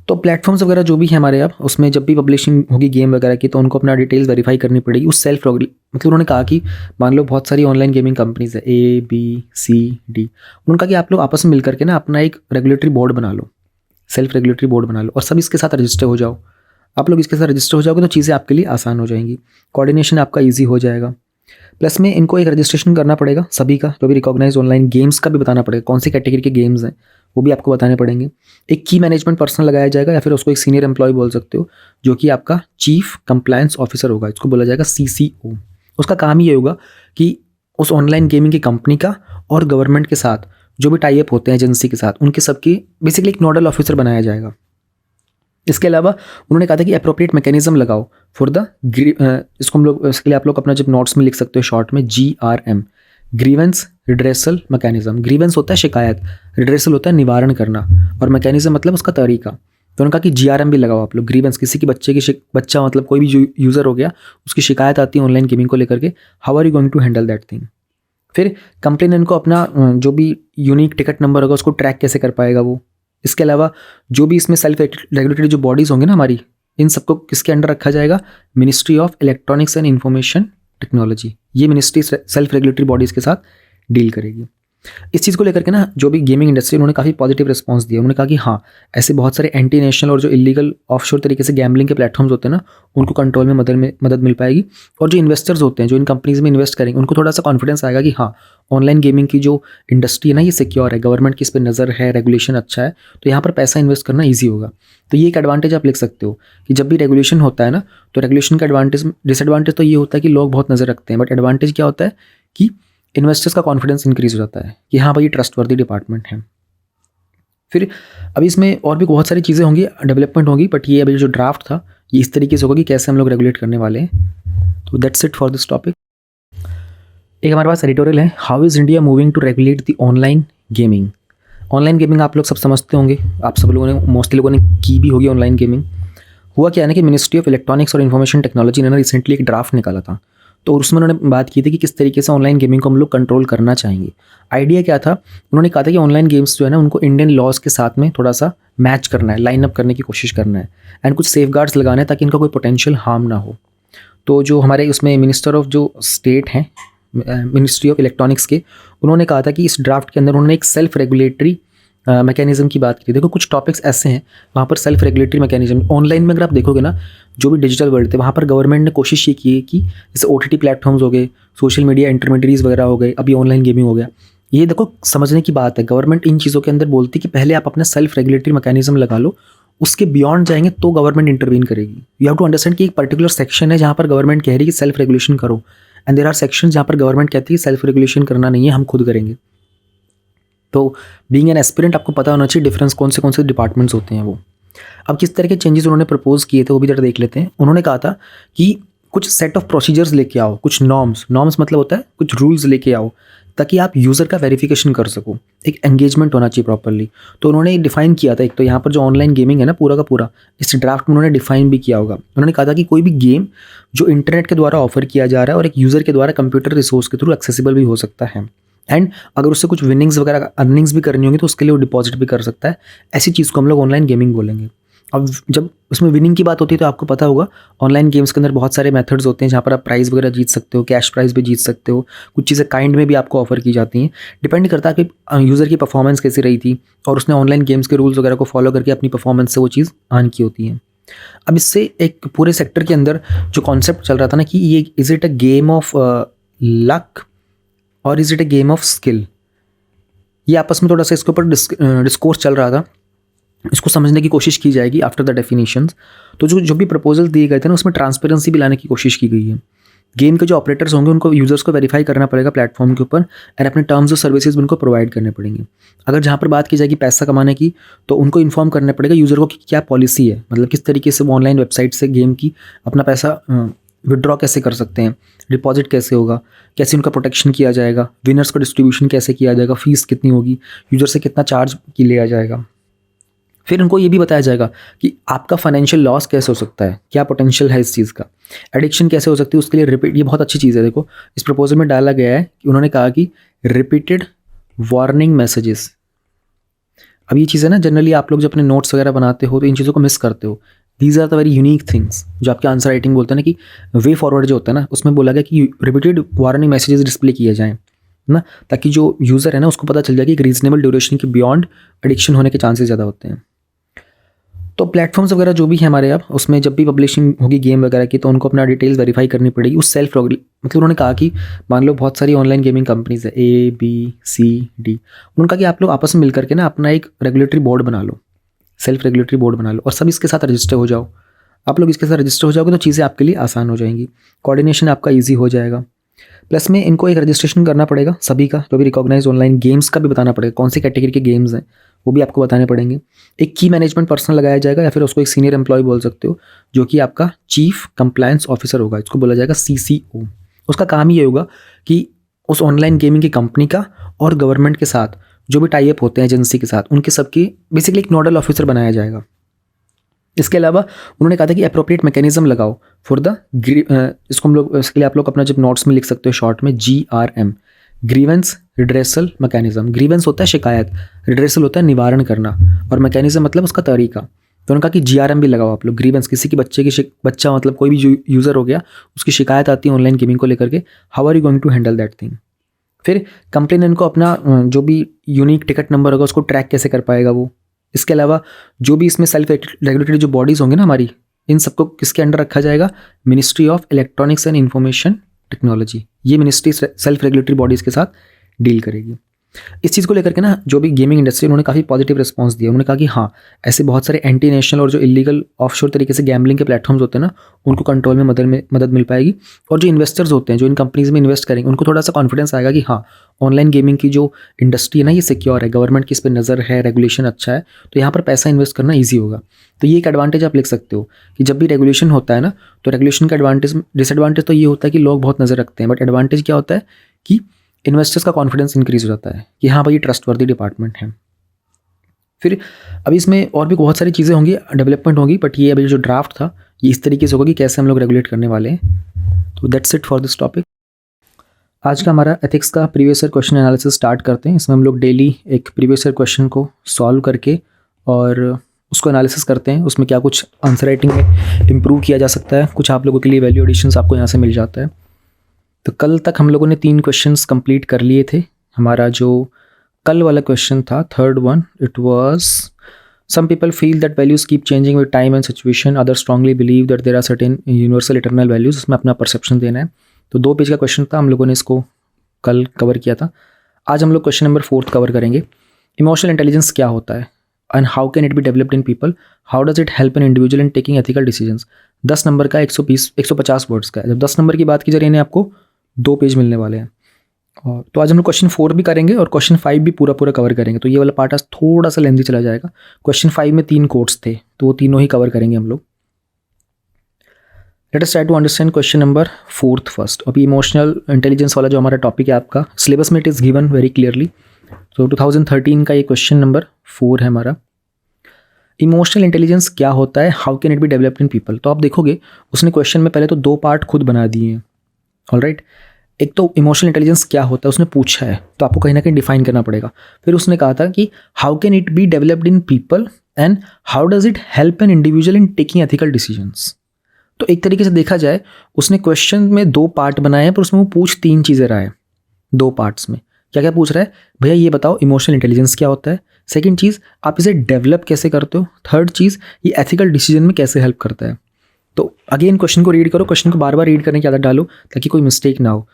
तो प्लेटफॉर्म्स वगैरह जो भी है हमारे अब, उसमें जब भी पब्लिशिंग होगी गेम वगैरह की, तो उनको अपना डिटेल्स वेरीफाई करनी पड़ेगी। उस मतलब उन्होंने कहा कि मान लो बहुत सारी ऑनलाइन गेमिंग कंपनीज है, ABCD, उन्होंने कहा कि आप लोग आपस में मिल करके ना अपना एक रेगुलेटरी बोर्ड बना लो, सेल्फ रेगुलेटरी बोर्ड बना लो, और सब इसके साथ रजिस्टर हो जाओ। आप लोग इसके साथ रजिस्टर हो जाओगे तो चीज़ें आपके लिए आसान हो जाएंगी, कोऑर्डिनेशन आपका ईजी हो जाएगा। प्लस में इनको एक रजिस्ट्रेशन करना पड़ेगा सभी का, जो भी रिकॉग्नाइज ऑनलाइन गेम्स का भी बताना पड़ेगा, कौन सी कैटेगरी के गेम्स हैं वो भी आपको बताने पड़ेंगे। एक की मैनेजमेंट पर्सन लगाया जाएगा, या फिर उसको एक सीनियर एम्प्लॉय बोल सकते हो, जो कि आपका चीफ कंप्लायंस ऑफिसर होगा, इसको बोला जाएगा CCO। उसका काम ही ये होगा कि उस ऑनलाइन गेमिंग की कंपनी का और गवर्नमेंट के साथ जो भी टाई अप होते हैं एजेंसी के साथ, उनके सबकी बेसिकली एक नोडल ऑफिसर बनाया जाएगा। इसके अलावा उन्होंने कहा था कि अप्रोप्रिएट मैकेनिज्म लगाओ फॉर द इसको हम लोग, इसके लिए आप लोग अपना जब नोट्स में लिख सकते हो शॉर्ट में, GRM, grievance redressal mechanism. Grievance होता है शिकायत, रिड्रेसल होता है निवारण करना, और मैकेनिज्म मतलब उसका तरीका। तो उन्होंने कहा कि GRM भी लगाओ आप लोग। ग्रीवेंस किसी की बच्चा मतलब कोई भी यूज़र हो गया, उसकी शिकायत आती है ऑनलाइन गेमिंग को लेकर के, how are you going to handle that thing. फिर कंप्लेनेंट को अपना जो भी यूनिक टिकट नंबर होगा उसको ट्रैक कैसे कर पाएगा वो। इसके अलावा जो भी इसमें सेल्फ रेगुलेटरी जो बॉडीज़ होंगी ना हमारी, इन सबको किसके अंडर रखा जाएगा, ministry of electronics and information technology. ये मिनिस्ट्री सेल्फ रेगुलेटरी बॉडीज़ के साथ डील करेगी। इस चीज़ को लेकर के ना जो भी गेमिंग इंडस्ट्री, उन्होंने काफ़ी पॉजिटिव रिस्पांस दिया। उन्होंने कहा कि हाँ, ऐसे बहुत सारे एंटी नेशनल और जो इलीगल ऑफशोर तरीके से गैम्बलिंग के प्लेटफॉर्म्स होते हैं ना, उनको कंट्रोल में मदद मिल पाएगी। और जो इन्वेस्टर्स होते हैं जो इन कंपनीज में इन्वेस्ट करेंगे, उनको थोड़ा सा कॉन्फिडेंस आएगा कि हाँ, ऑनलाइन गेमिंग की जो इंडस्ट्री है ना, ये सिक्योर है, गवर्नमेंट की इस पर नज़र है, रेगुलेशन अच्छा है, तो यहाँ पर पैसा इन्वेस्ट करना ईजी होगा। तो ये एक एडवांटेज आप लिख सकते हो कि जब भी रेगुलेशन होता है ना, तो रेगुलेशन का डिसएडवांटेज तो ये होता है कि लोग बहुत नज़र रखते हैं, बट एडवांटेज क्या होता है कि इन्वेस्टर्स का कॉन्फिडेंस इंक्रीज हो जाता है कि हाँ भाई, ट्रस्टवर्दी डिपार्टमेंट है। फिर अभी इसमें और भी बहुत सारी चीज़ें होंगी, डेवलपमेंट होगी, बट ये अभी जो ड्राफ्ट था ये इस तरीके से होगा कि कैसे हम लोग रेगुलेट करने वाले हैं। तो that's it for this topic. एक हमारे पास एडिटोरियल है, how is India moving to regulate the online gaming. Online gaming आप लोग सब समझते होंगे, आप सब लोगों ने, मोस्टली लोगों ने की भी होगी ऑनलाइन गेमिंग। हुआ क्या है ना कि मिनिस्ट्री ऑफ इलेक्ट्रॉनिक्स और इन्फॉर्मेशन टेक्नोलॉजी ने ना रिसेंटली एक ड्राफ्ट निकाला था, तो उसमें उन्होंने बात की थी कि किस तरीके से ऑनलाइन गेमिंग को हम लोग कंट्रोल करना चाहेंगे। आइडिया क्या था, उन्होंने कहा था कि ऑनलाइन गेम्स जो है ना, उनको इंडियन लॉज के साथ में थोड़ा सा मैच करना है, लाइन अप करने की कोशिश करना है, एंड कुछ सेफगार्ड्स लगाने हैं ताकि इनका कोई पोटेंशियल हार्म ना हो। तो जो हमारे उसमें मिनिस्टर ऑफ जो स्टेट हैं, मिनिस्ट्री ऑफ इलेक्ट्रॉनिक्स के, उन्होंने कहा था कि इस ड्राफ्ट के अंदर उन्होंने एक सेल्फ रेगुलेटरी मैकेनिज्म की बात की थी। देखो कुछ टॉपिक्स ऐसे हैं वहाँ पर सेल्फ रेगुलेटरी मैकेनिज्म, ऑनलाइन में अगर आप देखोगे ना, जो भी डिजिटल वर्ल्ड थे वहाँ पर गवर्नमेंट ने कोशिश ये की है कि जैसे OTT प्लेटफॉर्म्स हो गए, सोशल मीडिया इंटरमीडियरीज वगैरह हो गए, अभी ऑनलाइन गेमिंग हो गया। ये देखो समझने की बात है, गवर्नमेंट इन चीज़ों के अंदर बोलती है कि पहले आप अपना सेल्फ रेगुलेटरी मैकेनिज्म लगा लो, उसके बियॉन्ड जाएंगे तो गवर्नमेंट इंटरवीन करेगी। यू हैव टू अंडरस्टैंड कि एक पर्टिकुलर सेक्शन है जहाँ पर गवर्नमेंट कह रही है कि सेल्फ रेगुलेशन करो, एंड देयर आर सेक्शन जहाँ पर गवर्नमेंट कहती है सेल्फ रेगुलेशन करना नहीं है, हम खुद करेंगे। तो बीइंग एन एस्पिरेंट आपको पता होना चाहिए डिफरेंस कौन से डिपार्टमेंट्स होते हैं वो। अब किस तरह के चेंजेस उन्होंने प्रपोज किए थे वो भी जरा देख लेते हैं। उन्होंने कहा था कि कुछ सेट ऑफ प्रोसीजर्स लेके आओ, कुछ नॉर्म्स मतलब होता है कुछ रूल्स लेके आओ, ताकि आप यूज़र का वेरिफिकेशन कर सको, एक एंगेजमेंट होना चाहिए प्रॉपरली। तो उन्होंने डिफाइन किया था, एक तो यहाँ पर जो ऑनलाइन गेमिंग है ना पूरा का पूरा, इस ड्राफ्ट में उन्होंने डिफाइन भी किया होगा। उन्होंने कहा था कि कोई भी गेम जो इंटरनेट के द्वारा ऑफर किया जा रहा है और एक यूज़र के द्वारा कंप्यूटर रिसोर्स के थ्रू एक्सेसिबल भी हो सकता है, एंड अगर उससे कुछ विनिंग्स वगैरह अर्निंग्स भी करनी होगी तो उसके लिए वो डिपॉजिट भी कर सकता है, ऐसी चीज़ को हम लोग ऑनलाइन गेमिंग बोलेंगे। अब जब उसमें विनिंग की बात होती है तो आपको पता होगा ऑनलाइन गेम्स के अंदर बहुत सारे मेथड्स होते हैं जहाँ पर आप प्राइज़ वगैरह जीत सकते हो, कैश प्राइज़ भी जीत सकते हो, कुछ चीज़ें काइंड में भी आपको ऑफर की जाती हैं। डिपेंड करता है कि यूज़र की परफॉर्मेंस कैसी रही थी और उसने ऑनलाइन गेम्स के रूल्स वगैरह को फॉलो करके अपनी परफॉर्मेंस से वो चीज़ अर्न की होती है। अब इससे एक पूरे सेक्टर के अंदर जो कॉन्सेप्ट चल रहा था ना कि ये is it a game of luck or is it a game of skill, ये आपस में थोड़ा सा इसके ऊपर डिस्कोर्स चल रहा था। इसको समझने की कोशिश की जाएगी आफ्टर द डेफिनेशंस। तो जो भी प्रपोजल दिए गए थे ना उसमें ट्रांसपेरेंसी भी लाने की कोशिश की गई है। गेम के जो ऑपरेटर्स होंगे उनको यूज़र्स को वेरीफाई करना पड़ेगा प्लेटफॉर्म के ऊपर और अपने टर्म्स और सर्विसेज उनको प्रोवाइड करने पड़ेंगे। अगर जहाँ पर बात की जाएगी पैसा कमाने की तो उनको इन्फॉर्म करना पड़ेगा यूज़र को कि क्या पॉलिसी है, मतलब किस तरीके से वो ऑनलाइन वेबसाइट से गेम की अपना पैसा विड्रॉ कैसे कर सकते हैं, डिपॉजिट कैसे होगा, कैसे उनका प्रोटेक्शन किया जाएगा, विनर्स का डिस्ट्रीब्यूशन कैसे किया जाएगा, फीस कितनी होगी, यूज़र से कितना चार्ज की लिया जाएगा। फिर उनको ये भी बताया जाएगा कि आपका फाइनेंशियल लॉस कैसे हो सकता है, क्या पोटेंशियल है इस चीज़ का, एडिक्शन कैसे हो सकती है उसके लिए रिपीट। ये बहुत अच्छी चीज़ है। देखो इस प्रपोजल में डाला गया है कि उन्होंने कहा कि रिपीटेड वार्निंग मैसेजेस। अब ये चीज़ है ना, जनरली आप लोग जब अपने नोट्स वगैरह बनाते हो तो इन चीज़ों को मिस करते हो। These are the very unique things जो आपके आंसर राइटिंग बोलते हैं ना कि वे फॉरवर्ड जो होता है ना उसमें बोला गया कि रिपीटेड वार्निंग मैसेजेस डिस्प्ले किए जाएँ ना, ताकि जो यूज़र है ना उसको पता चल जाए कि एक रीजनेबल ड्यूरेशन के बियॉन्ड एडिक्शन होने के चांसेस ज़्यादा होते हैं। तो प्लेटफॉर्म्स वगैरह जो भी है हमारे अब उसमें जब भी पब्लिशिंग होगी गेम वगैरह की तो उनको अपना डिटेल्स वेरीफाई करनी पड़ेगी। उस सेल्फ मतलब उन्होंने कहा कि मान लो बहुत सारी ऑनलाइन गेमिंग कंपनीज है ABCD, उन्होंने कहा कि आप लोग आपस में मिल करके ना अपना एक रेगुलेटरी बोर्ड बना लो, सेल्फ रेगुलेटरी बोर्ड बना लो और सब इसके साथ रजिस्टर हो जाओ। आप लोग इसके साथ रजिस्टर हो जाओगे तो चीज़ें आपके लिए आसान हो जाएंगी, कोऑर्डिनेशन आपका ईजी हो जाएगा। प्लस में इनको एक रजिस्ट्रेशन करना पड़ेगा सभी का, जो भी रिकॉग्नाइज ऑनलाइन गेम्स का भी बताना पड़ेगा कौन सी कैटेगरी के गेम्स हैं वो भी आपको बताने पड़ेंगे। एक की मैनेजमेंट पर्सन लगाया जाएगा या फिर उसको एक सीनियर एम्प्लॉय बोल सकते हो जो कि आपका चीफ कंप्लायंस ऑफिसर होगा, इसको बोला जाएगा CCO। उसका काम ये होगा कि उस ऑनलाइन गेमिंग की कंपनी का और गवर्नमेंट के साथ जो भी टाई अप होते हैं एजेंसी के साथ उनके सबकी बेसिकली एक नोडल ऑफिसर बनाया जाएगा। इसके अलावा उन्होंने कहा था कि अप्रोप्रिएट मैकेनिज्म लगाओ फॉर द इसको हम लोग इसके लिए आप लोग अपना जब नोट्स में लिख सकते हो शॉर्ट में GRM, grievance redressal mechanism. Grievance होता है शिकायत, रिड्रेसल होता है निवारण करना और मैकेनिज्म मतलब उसका तरीका। तो उन्होंने कहा कि GRM भी लगाओ आप लोग। ग्रीवेंस किसी की बच्चा मतलब कोई भी यूज़र हो गया उसकी शिकायत आती है ऑनलाइन गेमिंग को लेकर के, how are you going to handle that thing. फिर कंप्लेनेंट को अपना जो भी यूनिक टिकट नंबर होगा उसको ट्रैक कैसे कर पाएगा वो। इसके अलावा जो भी इसमें सेल्फ रेगुलेटरी जो बॉडीज़ होंगी ना हमारी, इन सबको किसके अंडर रखा जाएगा, ministry of electronics and information technology. ये मिनिस्ट्री सेल्फ रेगुलेटरी बॉडीज़ के साथ डील करेगी। इस चीज़ को लेकर के ना जो भी गेमिंग इंडस्ट्री उन्होंने काफ़ी पॉजिटिव रिस्पांस दिया। उन्होंने कहा कि हाँ ऐसे बहुत सारे एंटी नेशनल और जो इलीगल ऑफशोर तरीके से गैम्बलिंग के प्लेटफॉर्म्स होते हैं ना उनको कंट्रोल में मदद मिल पाएगी। और जो इन्वेस्टर्स होते हैं जो इन कंपनीज में इन्वेस्ट करेंगे उनको थोड़ा सा कॉन्फिडेंस आएगा कि हाँ ऑनलाइन गेमिंग की जो इंडस्ट्री है ना ये सिक्योर है, गवर्नमेंट की इस पर नज़र है, रेगुलेशन अच्छा है, तो यहाँ पर पैसा इन्वेस्ट करना ईजी होगा। तो ये एक एडवांटेज आप लिख सकते हो कि जब भी रेगुलेशन होता है ना तो रेगुलेशन का डिसएडवांटेज तो ये होता है कि लोग बहुत नज़र रखते हैं, बट एडवांटेज क्या होता है कि इन्वेस्टर्स का कॉन्फिडेंस इंक्रीज हो जाता है कि हाँ भाई ट्रस्टवर्दी डिपार्टमेंट है। फिर अभी इसमें और भी बहुत सारी चीज़ें होंगी, डेवलपमेंट होगी, बट ये अभी जो ड्राफ्ट था ये इस तरीके से होगा कि कैसे हम लोग रेगुलेट करने वाले हैं। तो that's it for this topic. आज का हमारा एथिक्स का previous year question analysis start करते हैं। इसमें हम लोग डेली एक प्रीवियस ईयर क्वेश्चन को सॉल्व करके और उसको एनालिसिस करते हैं, उसमें क्या कुछ आंसर राइटिंग में इम्प्रूव किया जा सकता है, कुछ आप लोगों के लिए वैल्यू एडिशंस आपको यहाँ से मिल जाता है। तो कल तक हम लोगों ने 3 क्वेश्चंस कंप्लीट कर लिए थे। हमारा जो कल वाला क्वेश्चन था third one, it was some people feel that values keep changing with time and situation, other strongly believe that there are certain universal eternal values. इसमें अपना परसेप्शन देना है। तो 2 पेज का क्वेश्चन था, हम लोगों ने इसको कल कवर किया था। आज हम लोग क्वेश्चन नंबर 4 कवर करेंगे। इमोशनल इंटेलिजेंस क्या होता है and how can it be developed in people, how does it help an individual in taking ethical decisions. 10 number का 150 वर्ड्स का है। जब 10 नंबर की बात की जा रही है आपको 2 पेज मिलने वाले हैं। और तो आज हम लोग क्वेश्चन 4 भी करेंगे और क्वेश्चन 5 भी पूरा कवर करेंगे। तो ये वाला पार्ट आज थोड़ा सा लेंथी चला जाएगा। क्वेश्चन 5 में 3 कोट्स थे तो वो तीनों ही कवर करेंगे हम लोग। Let us try to understand question number 4 first. अभी इमोशनल इंटेलिजेंस वाला जो हमारा टॉपिक है आपका सिलेबस में it is given very clearly. तो 2013 का ये क्वेश्चन नंबर 4 है हमारा। इमोशनल इंटेलिजेंस क्या होता है, how can it be developed in people. तो आप देखोगे उसने क्वेश्चन में पहले तो 2 पार्ट खुद बना दिए हैं। ऑलराइट, एक तो इमोशनल इंटेलिजेंस क्या होता है उसने पूछा है तो आपको कहीं ना कहीं डिफाइन करना पड़ेगा। फिर उसने कहा था कि how can it be developed in people and how does it help an individual in taking ethical decisions. तो एक तरीके से देखा जाए उसने क्वेश्चन में 2 पार्ट बनाए हैं, पर उसमें वो पूछ 3 चीज़ें रहा है 2 पार्ट्स में। क्या क्या पूछ रहा है, भैया ये बताओ इमोशनल इंटेलिजेंस क्या होता है, सेकंड चीज़ आप इसे डेवलप कैसे करते हो, थर्ड चीज़ ये एथिकल डिसीजन में कैसे हेल्प करता है। तो अगेन क्वेश्चन को रीड करो, क्वेश्चन को बार बार रीड करने की आदत डालो ताकि कोई मिस्टेक ना हो।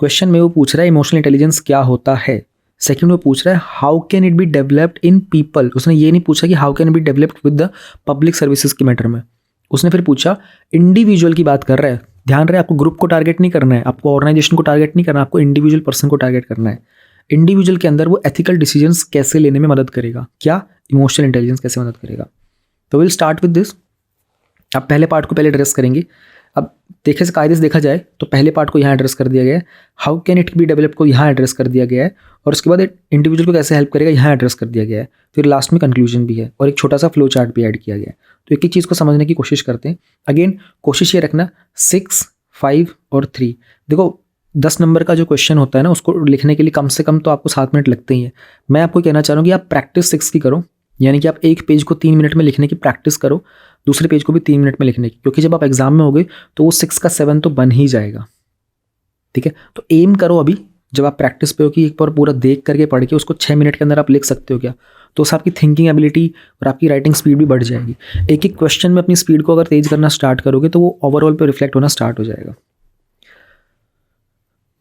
क्वेश्चन में वो पूछ रहा है इमोशनल इंटेलिजेंस क्या होता है, सेकंड वो पूछ रहा है how can it be developed in people. उसने ये नहीं पूछा कि how can it be developed with the public services के मैटर में, उसने फिर पूछा इंडिविजुअल की बात कर रहा है। ध्यान रहे आपको ग्रुप को टारगेट नहीं करना है, आपको ऑर्गेनाइजेशन को टारगेट नहीं करना, आपको इंडिविजुअल पर्सन को टारगेट करना है। इंडिविजुअल के अंदर वो एथिकल डिसीजंस कैसे लेने में मदद करेगा, क्या इमोशनल इंटेलिजेंस कैसे मदद करेगा। तो विल स्टार्ट विद दिस। अब पहले पार्ट को पहले एड्रेस करेंगे। अब देखे से कायदे से देखा जाए तो पहले पार्ट को यहाँ एड्रेस कर दिया गया है, how can it be develop को यहाँ एड्रेस कर दिया गया है, और उसके बाद इंडिविजुअल को कैसे हेल्प करेगा यहाँ एड्रेस कर दिया गया है। फिर लास्ट में कंक्लूजन भी है और एक छोटा सा फ्लो चार्ट भी ऐड किया गया है। तो एक एक चीज़ को समझने की कोशिश करते हैं। अगेन कोशिश ये रखना 6, 5 और 3। देखो 10 नंबर का जो क्वेश्चन होता है ना उसको लिखने के लिए कम से कम तो आपको 7 मिनट लगते ही हैं। मैं आपको कहना चाह रहा हूँ कि आप प्रैक्टिस 6 की करो, यानी कि आप एक पेज को 3 मिनट में लिखने की प्रैक्टिस करो, दूसरे पेज को भी 3 मिनट में लिखने की, क्योंकि जब आप एग्जाम में हो गए तो वो 6 का 7 तो बन ही जाएगा। ठीक है, तो एम करो अभी जब आप प्रैक्टिस पे हो कि एक बार पूरा देख करके पढ़ के उसको 6 मिनट के अंदर आप लिख सकते हो क्या, तो उससे आपकी थिंकिंग एबिलिटी और आपकी राइटिंग स्पीड भी बढ़ जाएगी। एक एक क्वेश्चन में अपनी स्पीड को अगर तेज करना स्टार्ट करोगे तो वो ओवरऑल पे रिफ्लेक्ट होना स्टार्ट हो जाएगा।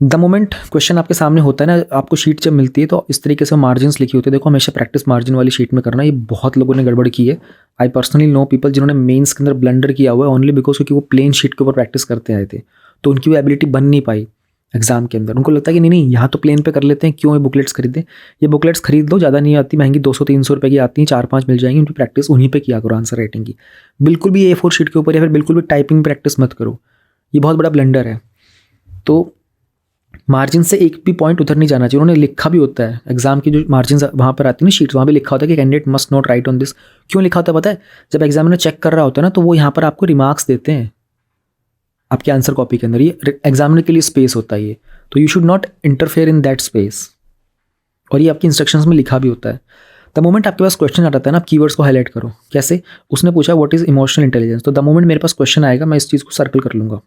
द मोमेंट क्वेश्चन आपके सामने होता है ना, आपको शीट जब मिलती है तो इस तरीके से मार्जिन्स लिखी होती है। देखो हमेशा प्रैक्टिस मार्जिन वाली शीट में करना, ये बहुत लोगों ने गड़बड़ की है। आई पर्सनली नो पीपल जिन्होंने मेंस के अंदर ब्लंडर किया हुआ है ओनली बिकॉज क्योंकि वो प्लेन शीट के ऊपर प्रैक्टिस करते आए थे, तो उनकी वो एबिलिटी बन नहीं पाई एग्जाम के अंदर। उनको लगता है कि नहीं यहाँ तो प्लेन पे कर लेते हैं, क्यों ये बुकलेट्स खरीदें। ये बुकलेट्स खरीद लो, ज़्यादा नहीं आती, महंगी 200-300 रुपये की आती हैं, 4-5 मिल जाएंगी, उनकी प्रैक्टिस उन्हीं पे किया करो आंसर राइटिंग की। बिल्कुल भी A4 शीट के ऊपर या फिर बिल्कुल भी टाइपिंग प्रैक्टिस मत करो, ये बहुत बड़ा ब्लंडर है। तो मार्जिन से एक भी पॉइंट उधर नहीं जाना चाहिए। उन्होंने लिखा भी होता है एग्जाम की जो मार्जिन वहाँ पर आती है ना शीट्स, वहाँ पे लिखा होता है कि candidate must not right on this. क्यों लिखा होता है पता है, जब एग्जामिनर चेक कर रहा होता है ना तो वो यहाँ पर आपको रिमार्क्स देते हैं आपके आंसर कॉपी के अंदर, ये एग्जामिनर के लिए स्पेस होता है ये, तो you should not interfere in that space, और ये आपकी इंस्ट्रक्शंस में लिखा भी होता है। द मोमेंट आपके पास क्वेश्चन आ जाता है ना, आप कीवर्ड्स को हाईलाइट करो। कैसे, उसने पूछा व्हाट इज इमोशनल इंटेलिजेंस, तो द मोमेंट मेरे पास क्वेश्चन आएगा मैं इस चीज़ को सर्कल कर लूँगा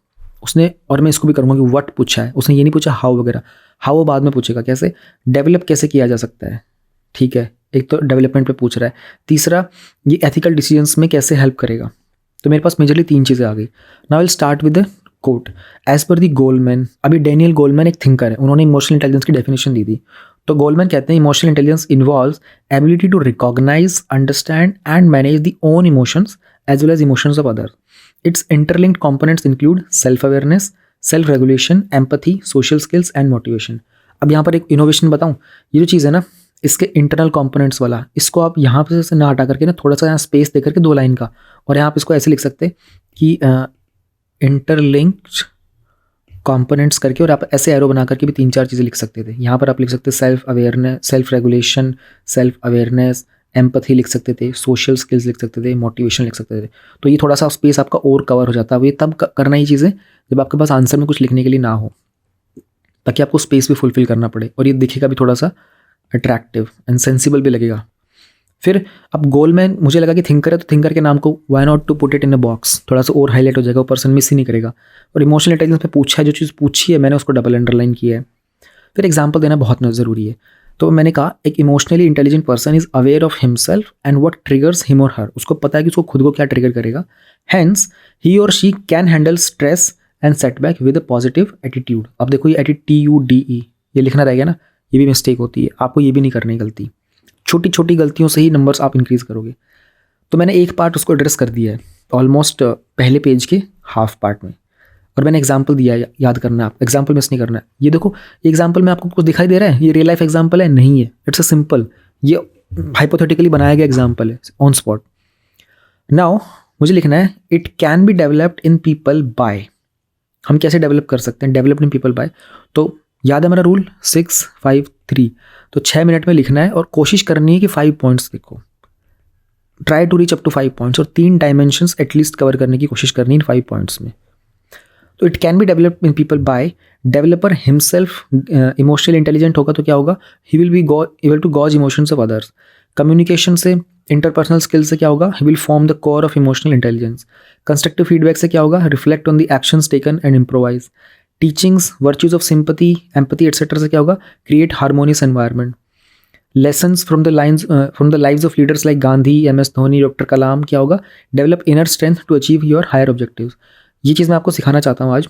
उसने, और मैं इसको भी करूँगा कि व्हाट पूछा है उसने, ये नहीं पूछा हाउ वगैरह, हाउ वो बाद में पूछेगा। कैसे डेवलप कैसे किया जा सकता है, ठीक है, एक तो डेवलपमेंट पे पूछ रहा है। तीसरा ये एथिकल डिसीजंस में कैसे हेल्प करेगा। तो मेरे पास मेजरली 3 चीज़ें आ गई। Now will start with the quote as per the Goleman. अभी डैनियल गोलमैन एक थिंकर है, उन्होंने इमोशनल इंटेलिजेंस की डेफिनेशन दी थी। तो गोलमैन कहते हैं emotional intelligence involves ability to recognise, understand and manage the own emotions as well as emotions of others. Its interlinked components include self-awareness, self-regulation, empathy, social skills and motivation. अब यहाँ पर एक innovation बताऊँ, ये जो चीज़ है ना इसके इंटरनल कंपोनेंट्स वाला, इसको आप यहाँ पे से ना हटा करके ना थोड़ा सा यहाँ स्पेस दे करके 2 लाइन का, और यहाँ पे इसको ऐसे लिख सकते कि इंटरलिंक्ड कंपोनेंट्स करके, और आप ऐसे एरो बना करके भी 3-4 चीज़ें लिख सकते थे। यहाँ पर आप लिख सकते self awareness, self regulation, self awareness, empathy लिख सकते थे, सोशल स्किल्स लिख सकते थे, मोटिवेशन लिख सकते थे। तो ये थोड़ा सा स्पेस आपका और कवर हो जाता है। अब ये तब करना ही चीज़ें जब आपके पास आंसर में कुछ लिखने के लिए ना हो, ताकि आपको स्पेस भी फुलफिल करना पड़े और ये दिखेगा भी थोड़ा सा अट्रैक्टिव एंड सेंसिबल भी लगेगा। फिर अब गोलमैन मुझे लगा कि थिंकर है, तो थिंकर के नाम को why not to put it in a box, थोड़ा सा और हाईलाइट हो जाएगा, वो पर्सन मिस ही नहीं करेगा। और इमोशनल इंटेलिजेंस पे पूछा है, जो चीज़ पूछी है मैंने उसको डबल अंडरलाइन किया है। फिर एग्जाम्पल देना बहुत ज़रूरी है। तो मैंने कहा एक emotionally intelligent person is aware of himself and what triggers him और हर। उसको पता है कि उसको खुद को क्या ट्रिगर करेगा। हेंस ही और she can handle stress and setback with a positive attitude. अब देखो ये TUDE ये लिखना रहेगा ना, ये भी मिस्टेक होती है, आपको ये भी नहीं करनी गलती। छोटी छोटी गलतियों से ही नंबर्स आप इंक्रीज करोगे। तो मैंने एक पार्ट उसको एड्रेस कर दिया है ऑलमोस्ट पहले पेज के हाफ पार्ट में, और मैंने एग्जाम्पल दिया है, याद करना है आप, एग्जाम्पल मिस नहीं करना है। ये देखो ये एग्जाम्पल में आपको कुछ दिखाई दे रहा है, ये रियल लाइफ एग्जाम्पल है नहीं है, इट्स अ सिंपल, ये हाइपोथेटिकली बनाया गया एग्जाम्पल है ऑन स्पॉट। नाउ मुझे लिखना है it can be developed in people by. हम कैसे डेवलप कर सकते हैं, डेवलप्ड इन पीपल बाय। तो याद है मेरा रूल 6, 5, 3, तो 6 मिनट में लिखना है और कोशिश करनी है कि 5 पॉइंट्स लिखो, try to reach up to 5 points, और 3 डायमेंशंस एटलीस्ट कवर करने की कोशिश करनी है इन 5 पॉइंट्स में। तो it can be developed in people by developer himself emotional intelligent होगा तो क्या होगा, he will be able to gauge emotions of others. Communication से इंटरपर्सनल स्किल से क्या होगा, he will form the core of emotional intelligence. Constructive feedback से क्या होगा, reflect on the actions taken and improvise. Teachings, virtues of sympathy, empathy etcetera से क्या होगा, create harmonious environment. Lessons from the lives of leaders like Gandhi, MS Dhoni, doctor Kalam, क्या होगा, develop inner strength to achieve your higher objectives. ये चीज़ मैं आपको सिखाना चाहता हूँ आज।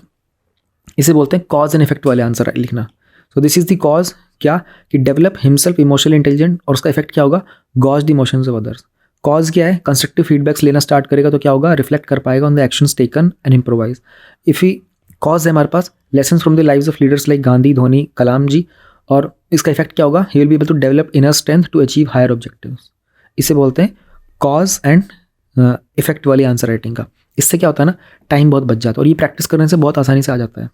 इसे बोलते हैं कॉज एंड इफेक्ट वाले आंसर लिखना। So this is the cause, क्या कि डेवलप हिमसेल्फ इमोशनल इंटेलिजेंट, और उसका इफेक्ट क्या होगा, gauge the emotions of others. Cause क्या है, कंस्ट्रक्टिव फीडबैक्स लेना स्टार्ट करेगा तो क्या होगा, रिफ्लेक्ट कर पाएगा on the actions taken and improvise. If he cause है हमारे पास lessons from the lives of leaders like Gandhi, Dhoni, Kalam ji, और इसका इफेक्ट क्या होगा, he will be able to develop inner strength to achieve higher objectives. इसे बोलते हैं कॉज एंड इफेक्ट वाली आंसर राइटिंग का। इससे क्या होता है ना, टाइम बहुत बच जाता है और ये प्रैक्टिस करने से बहुत आसानी से आ जाता है।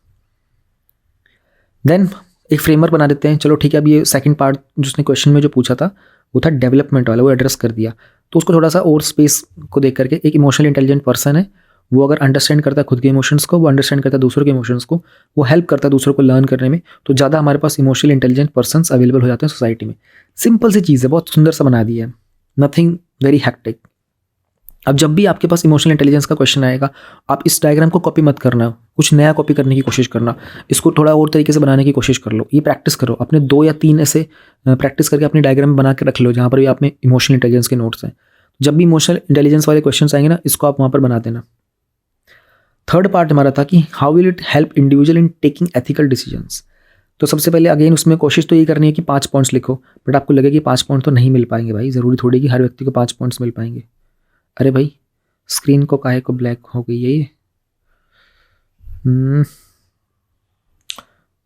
देन एक फ्रेमवर्क बना देते हैं। चलो ठीक है, अब ये सेकंड पार्ट जिसने क्वेश्चन में जो पूछा था वो था डेवलपमेंट वाला, वो एड्रेस कर दिया। तो उसको थोड़ा सा और स्पेस को देख करके, एक इमोशनल इंटेलिजेंट पर्सन है, वो अगर अंडरस्टैंड करता है खुद के इमोशंस को, वो अंडरस्टैंड करता है दूसरों के इमोशंस को, वो हेल्प करता है दूसरों को लर्न करने में, तो ज़्यादा हमारे पास इमोशनल इंटेलिजेंट पर्सन्स अवेलेबल हो जाते हैं सोसाइटी में। सिंपल सी चीज़ है, बहुत सुंदर सा बना दी है, नथिंग वेरी हैक्टिक। अब जब भी आपके पास इमोशनल इंटेलिजेंस का क्वेश्चन आएगा, आप इस डायग्राम को कॉपी मत करना, कुछ नया कॉपी करने की कोशिश करना, इसको थोड़ा और तरीके से बनाने की कोशिश कर लो। ये प्रैक्टिस करो, अपने 2 या 3 ऐसे प्रैक्टिस करके अपनी डायग्राम में बना के रख लो जहाँ पर भी आप में इमोशनल इंटेलिजेंस के नोट्स हैं। जब भी इमोशनल इंटेलिजेंस वाले क्वेश्चन आएंगे ना, इसको आप वहाँ पर बना देना। थर्ड पार्ट हमारा था कि how will it help individual in taking ethical decisions. तो सबसे पहले अगेन उसमें कोशिश तो ये करनी है कि 5 पॉइंट्स लिखो, बट आपको लगे कि 5 पॉइंट तो नहीं मिल पाएंगे भाई, ज़रूरी थोड़ी कि हर व्यक्ति को 5 पॉइंट्स मिल पाएंगे। अरे भाई स्क्रीन को काहे को ब्लैक हो गई है ये,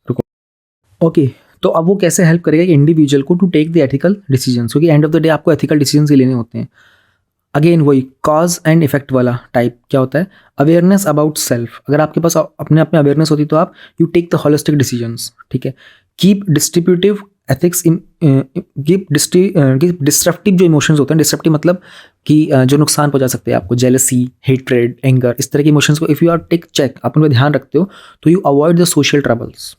रुको। ओके, तो अब वो कैसे हेल्प करेगा कि इंडिविजुअल को to take the ethical decisions, क्योंकि एंड ऑफ द डे आपको एथिकल डिसीजंस ही लेने होते हैं। अगेन वही कॉज एंड इफेक्ट वाला टाइप क्या होता है, अवेयरनेस अबाउट सेल्फ। अगर आपके पास अपने आप में अवेयरनेस होती तो आप you take the holistic decisions, ठीक है। Keep distributive ethics, keep disruptive जो इमोशंस होते हैं, डिस्ट्रप्टिव मतलब कि जो नुकसान पहुंचा सकते हैं आपको, जेलसी, हेट्रेड, एंगर, इस तरह के इमोशंस को if you are take check, आप उनमें ध्यान रखते हो तो you avoid the social troubles,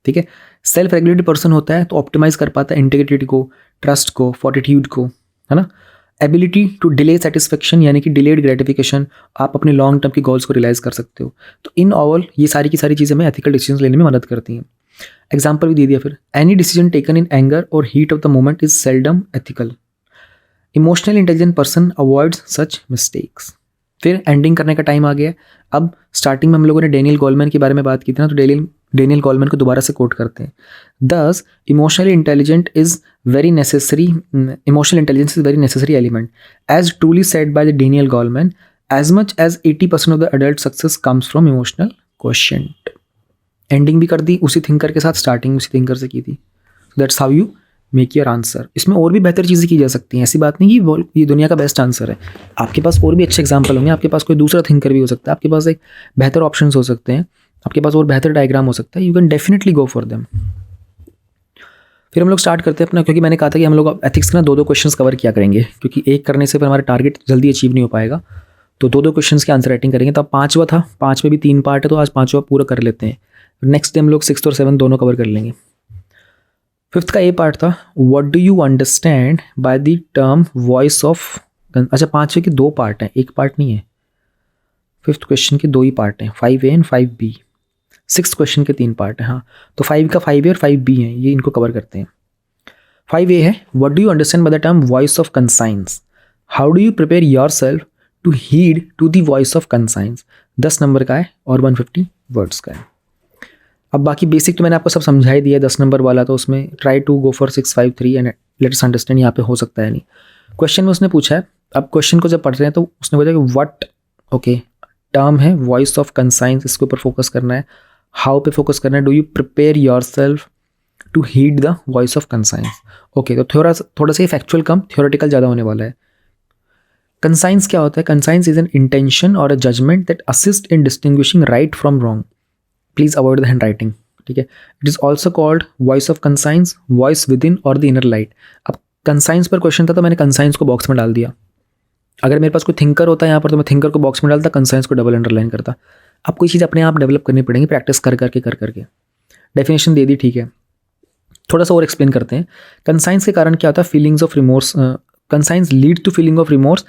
ठीक है। सेल्फ रेगुलेटेड पर्सन होता है तो ऑप्टिमाइज कर पाता है इंटीग्रिटी को, ट्रस्ट को, फॉर्टिट्यूड को, है ना। एबिलिटी टू डिले सेटिस्फेक्शन यानी कि डिलेड ग्रेटिफिकेशन, आप अपने लॉन्ग टर्म की गोल्स को रियलाइज कर सकते हो। तो इन ऑल ये सारी की सारी चीज़ें हमें एथिकल डिसीजन लेने में मदद करती हैं। एग्जाम्पल भी दे दिया फिर, any decision taken in anger or heat of the moment is seldom ethical. Emotional intelligent person avoids such mistakes. फिर एंडिंग करने का टाइम आ गया। अब स्टार्टिंग में हम लोगों ने डेनियल गोलमैन के बारे में बात की थी ना, तो डेनियल गोलमैन को दोबारा से कोट करते हैं। Thus emotionally intelligent is very necessary, emotional intelligence is very necessary element as truly said by the Daniel Goleman, as much as 80% of the adult success comes from emotional quotient. Ending भी कर दी उसी thinker के साथ, starting उसी thinker से की थी। That's how you make your answer. इसमें और भी बेहतर चीज़ें की जा सकती हैं, ऐसी बात नहीं कि ये दुनिया का बेस्ट आंसर है। आपके पास और भी अच्छे एग्जाम्पल होंगे, आपके पास कोई दूसरा थिंकर भी हो सकता है, आपके पास एक बेहतर ऑप्शंस हो सकते हैं, आपके पास और बेहतर डायग्राम हो सकता है, you can definitely go for them. फिर हम लोग स्टार्ट करते हैं अपना, क्योंकि मैंने कहा था कि हम लोग एथिक्स के ना 2-2 क्वेश्चंस कवर किया करेंगे, क्योंकि एक करने से फिर हमारा टारगेट जल्दी अचीव नहीं हो पाएगा। तो 2-2 क्वेश्चंस के आंसर राइटिंग करेंगे। तो अब 5वां था, 5 में भी 3 पार्ट है, तो आज 5वां पूरा कर लेते हैं। नेक्स्ट डे हम लोग 6th और 7th दोनों कवर कर लेंगे। 5th का ए पार्ट था, what do you understand by the term voice of. अच्छा 5वें के 2 पार्ट हैं, एक पार्ट नहीं है। 5th क्वेश्चन के 2 ही पार्ट हैं, 5A and 5B। 6th question के 3 पार्ट हैं। हाँ, तो 5 का 5A और 5B हैं, ये इनको कवर करते हैं। 5A है, what do you understand by the term voice of conscience, how do you prepare your self to heed to the voice of conscience. 10 number का है और 150 वर्ड्स का है। अब बाकी बेसिक तो मैंने आपको सब समझा ही दिया। 10 नंबर वाला तो उसमें try to go for 653 and let us understand यहाँ पे हो सकता है नहीं। क्वेश्चन में उसने पूछा है, अब क्वेश्चन को जब पढ़ रहे हैं तो उसने बोला कि व्हाट, ओके टर्म है वॉइस ऑफ कंसाइंस, इसके ऊपर फोकस करना है। हाउ पे फोकस करना है, do you prepare your self to heed the voice of conscience. Okay, तो थोड़ा सा ही फैक्चुअल कम, थ्योरेटिकल ज़्यादा होने वाला है। कंसाइंस क्या होता है, conscience is an intention or a judgment that assist in distinguishing right from wrong. Please avoid the hand writing, ठीक है। It is also called voice of conscience, voice within or the inner light. अब conscience पर question था तो मैंने conscience को box में डाल दिया। अगर मेरे पास कोई थिंकर होता है यहाँ पर तो मैं थिंकर को बॉक्स में डालता, कंसाइंस को डबल अंडरलाइन करता। अब कोई चीज़ अपने आप डेवलप करनी पड़ेगी, प्रैक्टिस कर करके। डेफिनेशन दे दी, ठीक है। थोड़ा सा और एक्सप्लेन करते हैं। कंसाइंस के कारण क्या होता है, feelings of remorse, conscience leads to feeling of remorse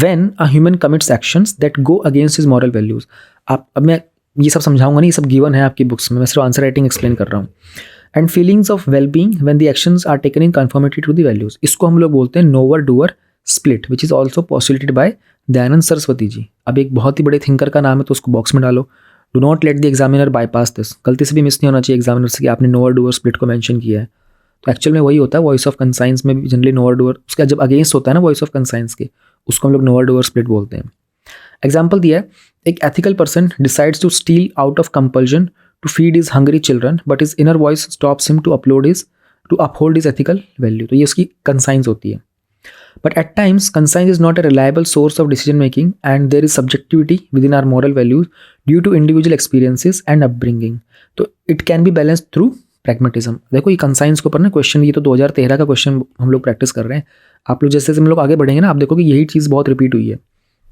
when a human commits actions that go against his moral values. अब मैं ये सब समझाऊंगा नहीं, ये सब गिवन है आपकी बुक्स में, मैं सिर्फ आंसर राइटिंग एक्सप्लेन कर रहा हूँ. And feelings of well being when the actions are taken in conformity to the values. इसको हम लोग बोलते हैं knower doer split, which is also postulated by Dayanand Saraswati ji. अब एक बहुत ही बड़े थिंकर का नाम है तो उसको बॉक्स में डालो. Do not let the examiner bypass this. गलती से भी मिस नहीं होना चाहिए एग्जामिनर से कि आपने नोवर डूअर स्प्लिट को मेंशन किया है. तो एक्चुअल में वही होता है. वॉइस ऑफ कंसाइंस में भी जनरली नोवर डूअर, उसका जब अगेंस्ट होता है ना वॉइस ऑफ कंसाइंस के, उसको हम लोग नोवर डूअर स्प्लिट बोलते हैं. एग्जाम्पल दिया है, एक ethical person decides to steal out of compulsion to feed his hungry children but his inner voice stops him to uphold his ethical value. तो ये उसकी कंसाइंस होती है. But at times, conscience is not a reliable source of decision making, and there is subjectivity within our moral values due to individual experiences and upbringing. तो it can be balanced through pragmatism. देखो ये conscience के ऊपर ना question, ये तो 2013 का question हम लोग प्रैक्टिस कर रहे हैं. आप लोग जैसे हम लोग आगे बढ़ेंगे ना, आप देखो कि यही चीज़ बहुत रिपीट हुई है.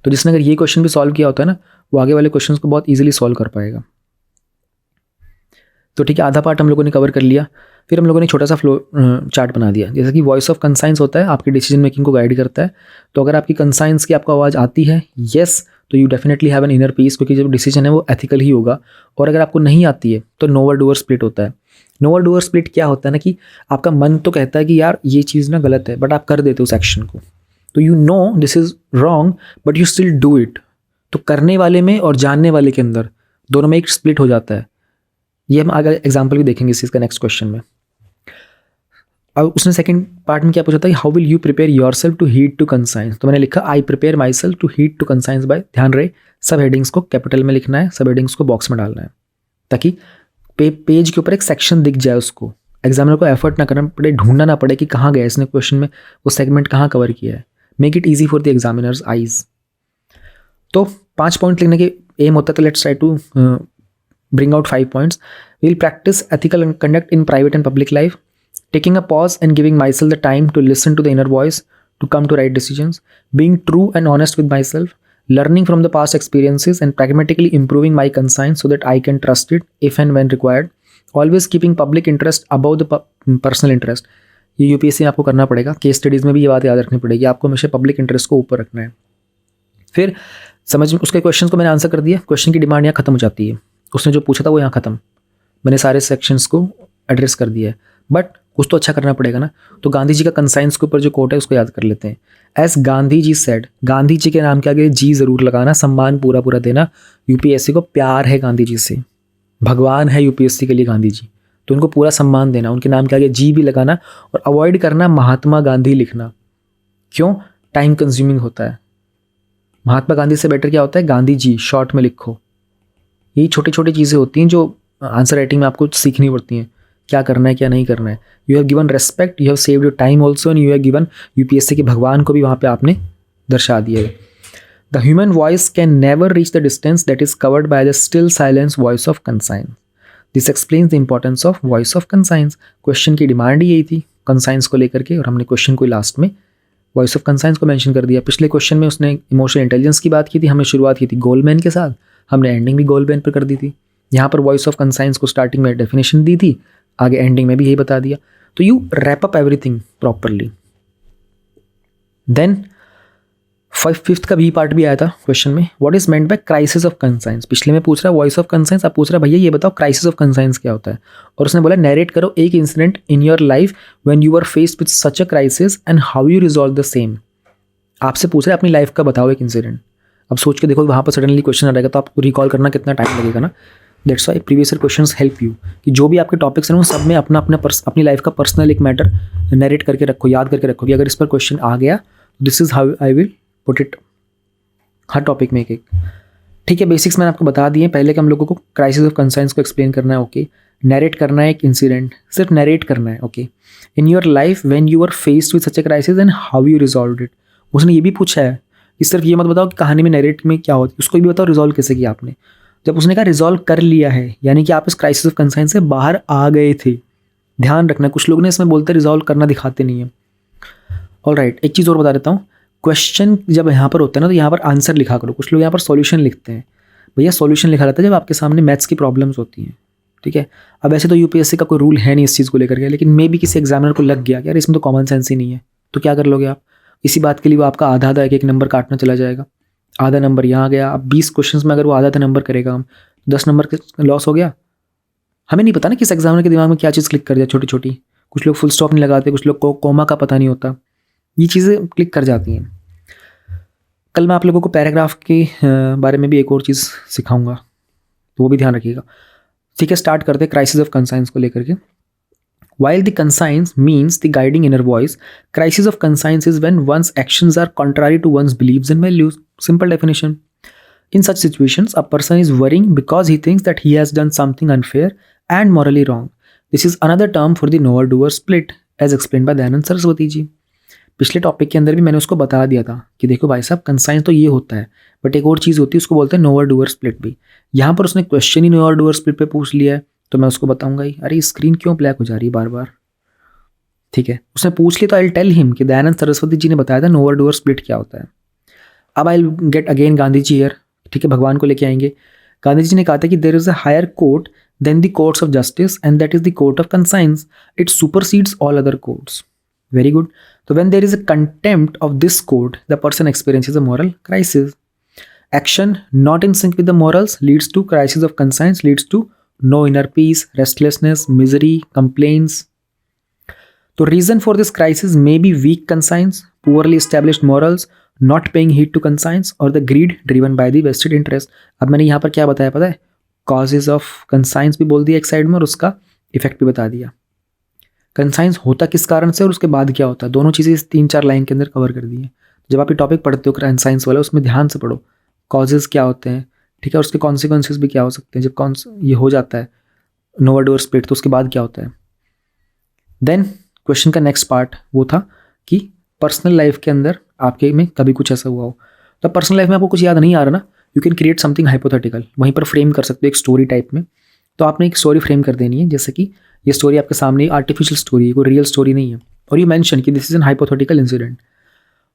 तो जिसने अगर ये क्वेश्चन भी सॉल्व किया होता है ना, वो आगे वाले क्वेश्चन को बहुत ईजिली सॉल्व कर पाएगा. तो ठीक है, आधा पार्ट हम लोगों ने कवर कर लिया. फिर हम लोगों ने छोटा सा फ्लो चार्ट बना दिया. जैसे कि वॉइस ऑफ कंसाइंस होता है, आपकी डिसीजन मेकिंग को गाइड करता है. तो अगर आपकी कंसाइंस की आपको आवाज़ आती है येस, तो you definitely have an inner peace, क्योंकि जो डिसीजन है वो एथिकल ही होगा. और अगर आपको नहीं आती है तो नोवर डूअर स्प्लिट होता है. नोवर डूअर स्प्लिट क्या होता है ना, कि आपका मन तो कहता है कि यार ये चीज़ ना गलत है, बट आप कर देते हो उस एक्शन को. तो you know this is wrong but you still do it. तो करने वाले में और जानने वाले के अंदर दोनों में एक स्प्लिट हो जाता है. ये हम आगे एग्जाम्पल भी देखेंगे इस चीज़ का नेक्स्ट क्वेश्चन में. अब उसने सेकंड पार्ट में क्या पूछा था, how will you prepare your self to heed to conscience. तो मैंने लिखा I prepare my self to heed to conscience by, ध्यान रहे सब हेडिंग्स को कैपिटल में लिखना है, सब हेडिंग्स को बॉक्स में डालना है, ताकि पेज के ऊपर एक सेक्शन दिख जाए. उसको एग्जामिनर को एफर्ट ना करना पड़े, ढूंढना ना पड़े कि कहाँ गया इसने क्वेश्चन में, वो सेगमेंट कहाँ कवर किया है. Make it easy for the examiners eyes. तो 5 पॉइंट लिखने के एम होता है. तो let's try to bring out 5 points. We'll practice ethical conduct in private and public life, taking a pause and giving myself the time to listen to the inner voice to come to right decisions, being true and honest with myself, learning from the past experiences and pragmatically improving my conscience so that I can trust it if and when required, always keeping public interest above the personal interest. ये UPSC में आपको करना पड़ेगा. Case studies में भी ये बात याद रखनी पड़ेगी, आपको हमेशा पब्लिक इंटरेस्ट को ऊपर रखना है. फिर समझ उसके क्वेश्चन को मैंने आंसर कर दिया. क्वेश्चन की डिमांड यहाँ खत्म हो जाती है. उसने जो पूछा था वो यहाँ खत्म. मैंने सारे सेक्शंस को एड्रेस कर दिया है, बट कुछ तो अच्छा करना पड़ेगा ना. तो गांधी जी का कंसाइंस के ऊपर जो कोट है उसको याद कर लेते हैं. एज गांधी जी सेड, गांधी जी के नाम के आगे जी जरूर लगाना, सम्मान पूरा पूरा देना. यूपीएससी को प्यार है गांधी जी से, भगवान है यूपीएससी के लिए गांधी जी, तो उनको पूरा सम्मान देना, उनके नाम के आगे जी भी लगाना. और अवॉइड करना महात्मा गांधी लिखना. क्यों? टाइम कंज्यूमिंग होता है. महात्मा गांधी से बेटर क्या होता है, गांधी जी शॉर्ट में लिखो. यही छोटी छोटी चीज़ें होती हैं जो आंसर राइटिंग में आपको सीखनी पड़ती हैं, क्या करना है क्या नहीं करना है. You have given respect, you have saved your time also, and you have given UPSC के भगवान को भी वहाँ पे आपने दर्शा दिया है. The human voice can never reach the distance that is covered by the still silence voice of conscience. This explains the importance of voice of conscience. Question की डिमांड ही यही थी कंसाइंस को लेकर के, और हमने क्वेश्चन को लास्ट में वॉइस ऑफ कंसाइंस को मेंशन कर दिया. पिछले क्वेश्चन में उसने इमोशनल इंटेलिजेंस की बात की थी, हमने शुरुआत की थी गोलमैन के साथ, हमने एंडिंग भी गोलमैन पर कर दी थी. यहाँ पर वॉइस ऑफ कंसाइंस को स्टार्टिंग में डेफिनेशन दी थी, आगे एंडिंग में भी यही बता दिया. तो you wrap up everything properly. Then fifth का भी पार्ट भी आया था क्वेश्चन में, what is meant by crisis of conscience. पिछले में पूछ रहा है वॉइस ऑफ कंसाइंस, आप पूछ रहा है भैया ये बताओ क्राइसिस ऑफ कंसाइंस क्या होता है. और उसने बोला नरेट करो एक incident in your life when you are faced with such a crisis and how you resolve the same. आपसे पूछ रहे हैं अपनी लाइफ का बताओ एक इंसिडेंट. अब सोच के देखो वहाँ पर सडनली क्वेश्चन आ रहेगा तो आपको रिकॉल करना कितना टाइम लगेगा ना. That's why previous year questions help you कि जो भी आपके टॉपिक्स हैं वो सब में अपना अपनी लाइफ का पर्सनल एक मैटर नरेट करके रखो, याद करके रखो कि अगर इस पर क्वेश्चन आ गया this is how I will put it. Her topic में एक एक. ठीक है, बेसिक्स मैंने आपको बता दिए. पहले कि हम लोगों को क्राइसिस ऑफ कंसाइंस को एक्सप्लेन करना है. ओके, नरेट करना है एक इंसिडेंट, सिर्फ नरेट करना है. Okay, in your life when you are faced with such a crisis and how you resolve it. उसने ये भी पूछा है कि सिर्फ ये मत बताओ कि कहानी में नरेट में क्या होती है, उसको भी बताओ रिजॉल्व कैसे किया आपने. जब उसने कहा रिजॉल्व कर लिया है, यानी कि आप इस क्राइसिस ऑफ कंसाइंस से बाहर आ गए थे. ध्यान रखना, कुछ लोग ने इसमें बोलते रिजॉल्व करना दिखाते नहीं है. ऑलराइट, एक चीज़ और बता देता हूँ. क्वेश्चन जब यहाँ पर होता है ना तो यहाँ पर आंसर लिखा करो. कुछ लोग यहाँ पर सॉल्यूशन लिखते हैं. भैया सॉल्यूशन लिखा रहता है जब आपके सामने मैथ्स की प्रॉब्लम्स होती हैं. ठीक है, अब वैसे तो यूपीएससी का कोई रूल है नहीं इस चीज़ को लेकर के, लेकिन मे भी किसी एग्जामिनर को लग गया कि यार इसमें तो कॉमन सेंस ही नहीं है, तो क्या कर लोगे आप. इसी बात के लिए वो आपका आधा आधा एक एक नंबर काटना चला जाएगा। आधा नंबर यहाँ गया। अब 20 क्वेश्चंस में अगर वो आधा आधा नंबर करेगा हम, 10 नंबर लॉस हो गया। हमें नहीं पता ना किस एग्जामिनर के दिमाग में क्या चीज़ क्लिक कर जाए, छोटी छोटी। कुछ लोग फुल स्टॉप नहीं लगाते, कुछ लोग को कोमा का पता नहीं होता, ये चीज़ें क्लिक कर जाती हैं। कल मैं आप लोगों को पैराग्राफ के बारे में भी एक और चीज़ सिखाऊंगा, तो वो भी ध्यान रखिएगा। ठीक है, स्टार्ट करते हैं क्राइसिस ऑफ कंसाइंस को लेकर के। While the conscience means the guiding inner voice, crisis of conscience is when one's actions are contrary to one's beliefs and values. Simple definition. In such situations, a person is worrying because he thinks that he has done something unfair and morally wrong. This is another term for the knower-doer split, as explained by Dayanand Saraswati ji. पिछले topic के अंदर भी मैंने उसको बता दिया था कि देखो भाई साहब, कंसाइंस तो ये होता है, बट एक और चीज़ होती है, उसको बोलते हैं नोअर डूअर स्प्लिट भी। यहाँ पर उसने क्वेश्चन ही नोअर डूअर स्प्लिट पे पूछ लिया है, तो मैं उसको बताऊंगा ही, अरे स्क्रीन क्यों ब्लैक हो जा रही है बार बार। ठीक है, उसने पूछ लिया तो आई टेल हिम कि दयानंद सरस्वती जी ने बताया था नोअर डूअर स्प्लिट क्या होता है। अब I get again Gandhi ji here. ठीक है, भगवान को लेके आएंगे। गांधी जी ने कहा था कि there is a higher court then the courts of justice and that is the court of conscience. It supersedes all other courts. Very good. So when there is a contempt of this code, the person experiences a moral crisis. Action not in sync with the morals leads to crisis of conscience, leads to no inner peace, restlessness, misery, complaints. The reason for this crisis may be weak conscience, poorly established morals, not paying heed to conscience, or the greed driven by the vested interest. अब मैंने यहाँ पर क्या बताया पता है? Causes of conscience भी बोल दिया एक साइड में, और उसका इफेक्ट भी बता दिया। कंसाइंस होता किस कारण से और उसके बाद क्या होता है, दोनों चीज़ें इस 3-4 लाइन के अंदर कवर कर दी है। जब आप ये टॉपिक पढ़ते हो कंसाइंस वाला, उसमें ध्यान से पढ़ो कॉजेज़ क्या होते हैं, ठीक है, और उसके कॉन्सिक्वेंसेस भी क्या हो सकते हैं। जब ये हो जाता है नोअर डूअर स्प्लिट, तो उसके बाद क्या होता है। देन क्वेश्चन का नेक्स्ट पार्ट वो था कि पर्सनल लाइफ के अंदर आपके में कभी कुछ ऐसा हुआ हो। तो पर्सनल लाइफ में आपको कुछ याद नहीं आ रहा ना, you can create something hypothetical, वहीं पर फ्रेम कर सकते हो एक स्टोरी टाइप में। तो आपने एक स्टोरी फ्रेम कर देनी है, जैसे कि ये स्टोरी आपके सामने आर्टिफिशियल स्टोरी है, कोई रियल स्टोरी नहीं है, और यू मेंशन कि this is an hypothetical incident.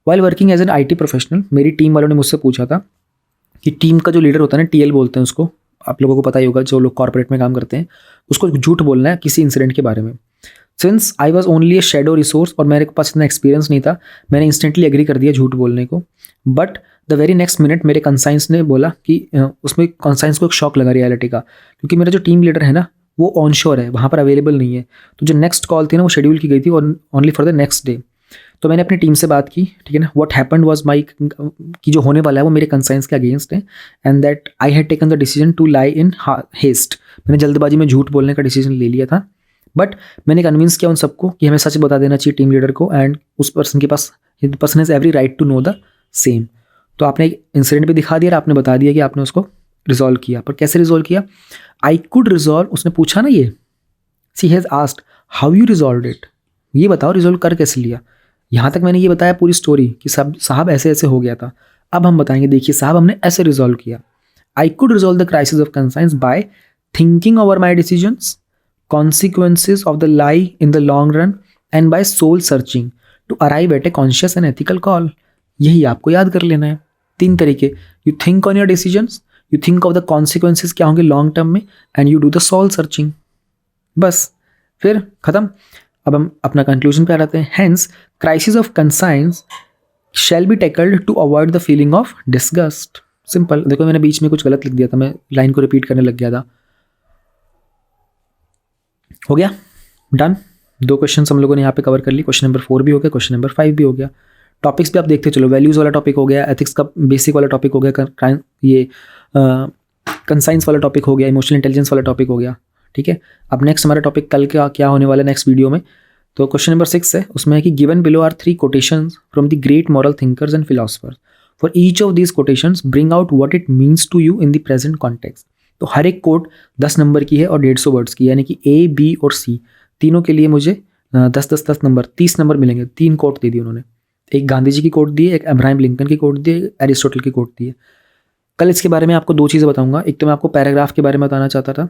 While working as an IT professional, मेरी टीम वालों ने मुझसे पूछा था कि टीम का जो लीडर होता है ना, टीएल बोलते हैं उसको, आप लोगों को पता ही होगा जो लोग कॉर्पोरेट में काम करते हैं, उसको झूठ बोलना है किसी इंसिडेंट के बारे में। Since I was only a shadow resource और मेरे पास इतना एक्सपीरियंस नहीं था, मैंने इंस्टेंटली एग्री कर दिया झूठ बोलने को। But the very next minute मेरे कंसाइंस ने बोला कि उसमें कंसाइंस को एक शॉक लगा रियलिटी का, क्योंकि मेरा जो टीम लीडर है ना वो ऑन शोर है, वहाँ पर अवेलेबल नहीं है। तो जो नेक्स्ट कॉल थी ना वो शेड्यूल की गई थी only for the next day. तो मैंने अपनी टीम से बात की, ठीक है ना, व्हाट हैपेंड वाज माई कि जो होने वाला है वो मेरे कंसाइंस के अगेंस्ट है, and that I had taken the decision to lie in haste. मैंने जल्दबाजी में झूठ बोलने का डिसीजन ले लिया था, बट मैंने कन्विंस किया उन सबको कि हमें सच बता देना चाहिए टीम लीडर को, एंड उस पर्सन के पास person has every right to know the same. तो आपने एक इंसिडेंट भी दिखा दिया और आपने बता दिया कि आपने उसको रिजॉल्व किया, पर कैसे रिजॉल्व किया। आई कुड रिजॉल्व, उसने पूछा ना ये, she has asked how you resolve it, ये बताओ रिजॉल्व कर कैसे लिया। यहाँ तक मैंने ये बताया पूरी स्टोरी कि सब साहब ऐसे ऐसे हो गया था। अब हम बताएंगे, देखिए साहब हमने ऐसे रिजॉल्व किया। I could resolve the crisis of conscience by thinking over my decisions, consequences of the lie in the long run, and by soul searching to arrive at a conscious and ethical call. यही आपको याद कर लेना है। 3 तरीके, you think on your decisions, you think of the consequences क्या होंगे long term में, and you do the soul searching। बस फिर खत्म। अब हम अपना कंक्लूजन पे आ जाते हैं। Hence, crisis of conscience shall be tackled to avoid the feeling of disgust। Simple. देखो मैंने बीच में कुछ गलत लिख दिया था, मैं लाइन को रिपीट करने लग गया था। हो गया, डन। 2 क्वेश्चन हम लोगों ने यहाँ पे कवर कर ली। क्वेश्चन नंबर 4 भी हो गया, क्वेश्चन नंबर 5 भी हो गया। टॉपिक्स भी आप देखते चलो, वैल्यूज़ वाला टॉपिक हो गया, एथिक्स का बेसिक वाला टॉपिक हो गया, ये कंसाइंस वाला टॉपिक हो गया, इमोशनल इंटेलिजेंस वाला टॉपिक हो गया। ठीक है, अब नेक्स्ट हमारा टॉपिक कल का क्या होने वाला है नेक्स्ट वीडियो में। तो क्वेश्चन नंबर 6 है, उसमें है कि given below are 3 quotations from the great moral thinkers and philosophers, for each of these quotations bring out what it means to you in the present context. तो हर एक coat 10 number की है और 150 वर्ड्स की, यानी कि ए, बी और सी तीनों के लिए मुझे 10 नंबर 30 नंबर मिलेंगे। 3 कोट दे दी उन्होंने, एक गांधी जी की कोट दी है, एक अब्राहम लिंकन की कोट दी है, एरिस्टोटल की कोट दी है। कल इसके बारे में आपको 2 चीज़ें बताऊंगा। एक तो मैं आपको पैराग्राफ के बारे में बताना चाहता था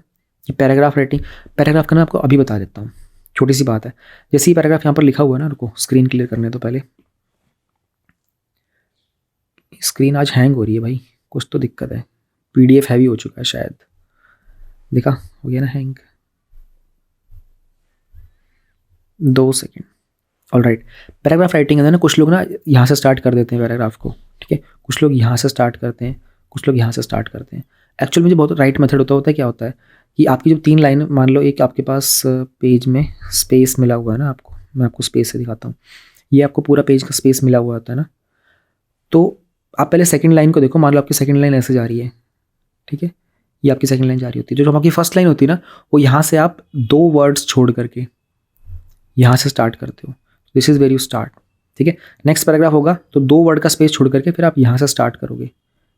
कि पैराग्राफ राइटिंग, पैराग्राफ का मैं आपको अभी बता देता हूँ, छोटी सी बात है। जैसे ही पैराग्राफ यहाँ पर लिखा हुआ है ना, रुको स्क्रीन क्लियर करने तो पहले, स्क्रीन आज हैंग हो रही है भाई, कुछ तो दिक्कत है, PDF हैवी हो चुका है शायद, देखा हो गया ना hang. 2 second, alright, paragraph writing है ना, कुछ लोग ना यहाँ से स्टार्ट कर देते हैं पैराग्राफ को, ठीक है, कुछ लोग यहाँ से स्टार्ट करते हैं, कुछ लोग यहाँ से स्टार्ट करते हैं। एक्चुअली मुझे बहुत राइट मेथड होता है क्या होता है कि आपकी जो 3 लाइन, मान लो एक आपके पास पेज में स्पेस मिला हुआ है ना, आपको मैं आपको स्पेस से दिखाता हूँ, ये आपको पूरा पेज का स्पेस मिला हुआ होता है ना, तो आप पहले सेकंड लाइन को देखो, मान लो आपकी सेकंड लाइन ऐसे जा रही है, ठीक है, ये आपकी सेकंड लाइन जा रही होती है, जो आपकी फर्स्ट लाइन होती है ना, वो यहाँ से आप 2 वर्ड्स छोड़ करके यहाँ से स्टार्ट करते हो, this is where you start, ठीक है। नेक्स्ट पैराग्राफ होगा तो 2 वर्ड का स्पेस छोड़ करके फिर आप यहाँ से स्टार्ट करोगे,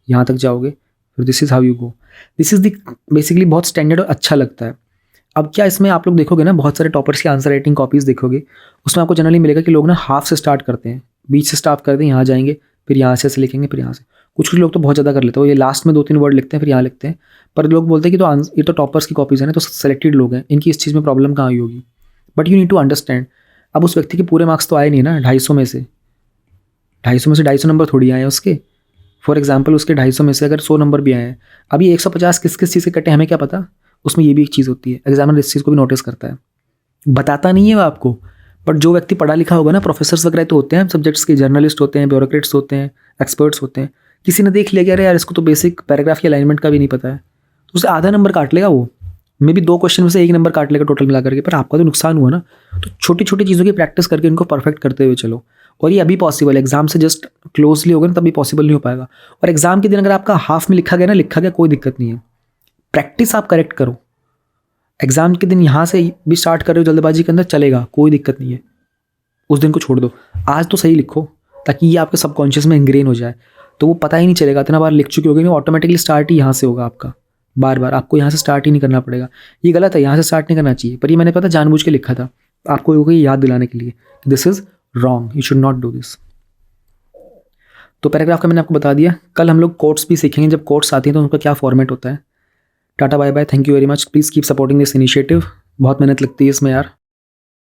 यहाँ तक जाओगे, फिर this is how you go. This is the basically बहुत स्टैंडर्ड और अच्छा लगता है। अब क्या इसमें आप लोग देखोगे ना, बहुत सारे टॉपर्स की आंसर राइटिंग कॉपीज़ देखोगे, उसमें आपको जनरली मिलेगा कि लोग ना हाफ से स्टार्ट करते हैं, बीच से स्टार्ट करते हैं, यहाँ जाएंगे, फिर यहाँ से ऐसे लिखेंगे, फिर यहाँ से। कुछ लोग तो बहुत ज़्यादा कर लेते हैं, ये लास्ट में 2-3 वर्ड लिखते हैं, फिर यहाँ लिखते हैं, पर लोग बोलते हैं कि ये तो टॉपर्स की कॉपीज़ है ना, तो सेलेक्टेड लोग हैं, इनकी इस चीज़ में प्रॉब्लम कहाँ हुई होगी। But you need to understand, अब उस व्यक्ति के पूरे मार्क्स तो आए नहीं ना, 250 में से 250 नंबर थोड़ी आए हैं उसके। फॉर एग्जाम्पल उसके 250 में से अगर 100 नंबर भी आए हैं, अभी 150 किस किस चीज़ के कटे हमें क्या पता। उसमें ये भी एक चीज़ होती है, एग्जामिनर इस चीज़ को भी नोटिस करता है, बताता नहीं है वो आपको, बट जो व्यक्ति पढ़ा लिखा होगा ना, प्रोफेसर्स वगैरह तो होते हैं सब्जेक्ट्स के, जर्नलिस्ट होते हैं, ब्यूरोक्रेट्स होते हैं, एक्सपर्ट्स होते हैं, किसी ने देख लिया कि अरे यार इसको तो बेसिक पैराग्राफ की अलाइनमेंट का भी नहीं पता है, तो उसे आधा नंबर काट लेगा, वो मे भी 2 क्वेश्चन में से 1 नंबर काट लेगा टोटल मिला करके, पर आपका तो नुकसान हुआ ना। तो छोटी छोटी चीज़ों की प्रैक्टिस करके इनको परफेक्ट करते हुए चलो, और ये अभी पॉसिबल है, एग्जाम से जस्ट क्लोजली होगा ना तभी पॉसिबल नहीं हो पाएगा। और एग्जाम के दिन अगर आपका हाफ में लिखा गया ना, लिखा गया, कोई दिक्कत नहीं है, प्रैक्टिस आप करेक्ट करो। एग्जाम के दिन यहाँ से भी स्टार्ट कर रहे हो जल्दबाजी के अंदर, चलेगा, कोई दिक्कत नहीं है, उस दिन को छोड़ दो, आज तो सही लिखो ताकि ये आपके सबकॉन्शियस में इंग्रेन हो जाए, तो वो पता ही नहीं चलेगा, इतना बार लिख चुके होगे, ऑटोमेटिकली स्टार्ट ही यहाँ से होगा आपका, बार बार आपको यहाँ से स्टार्ट ही नहीं करना पड़ेगा। ये गलत है, यहाँ से स्टार्ट नहीं करना चाहिए, पर ये मैंने पता जानबूझ के लिखा था आपको ये याद दिलाने के लिए, this is wrong, you should not do this. तो पैराग्राफ का मैंने आपको बता दिया। कल हम लोग कोट्स भी सीखेंगे, जब कोट्स आती हैं तो उनका क्या फॉर्मेट होता है। Tata bye bye, thank you very much, please keep supporting this initiative, बहुत मेहनत लगती है इसमें यार।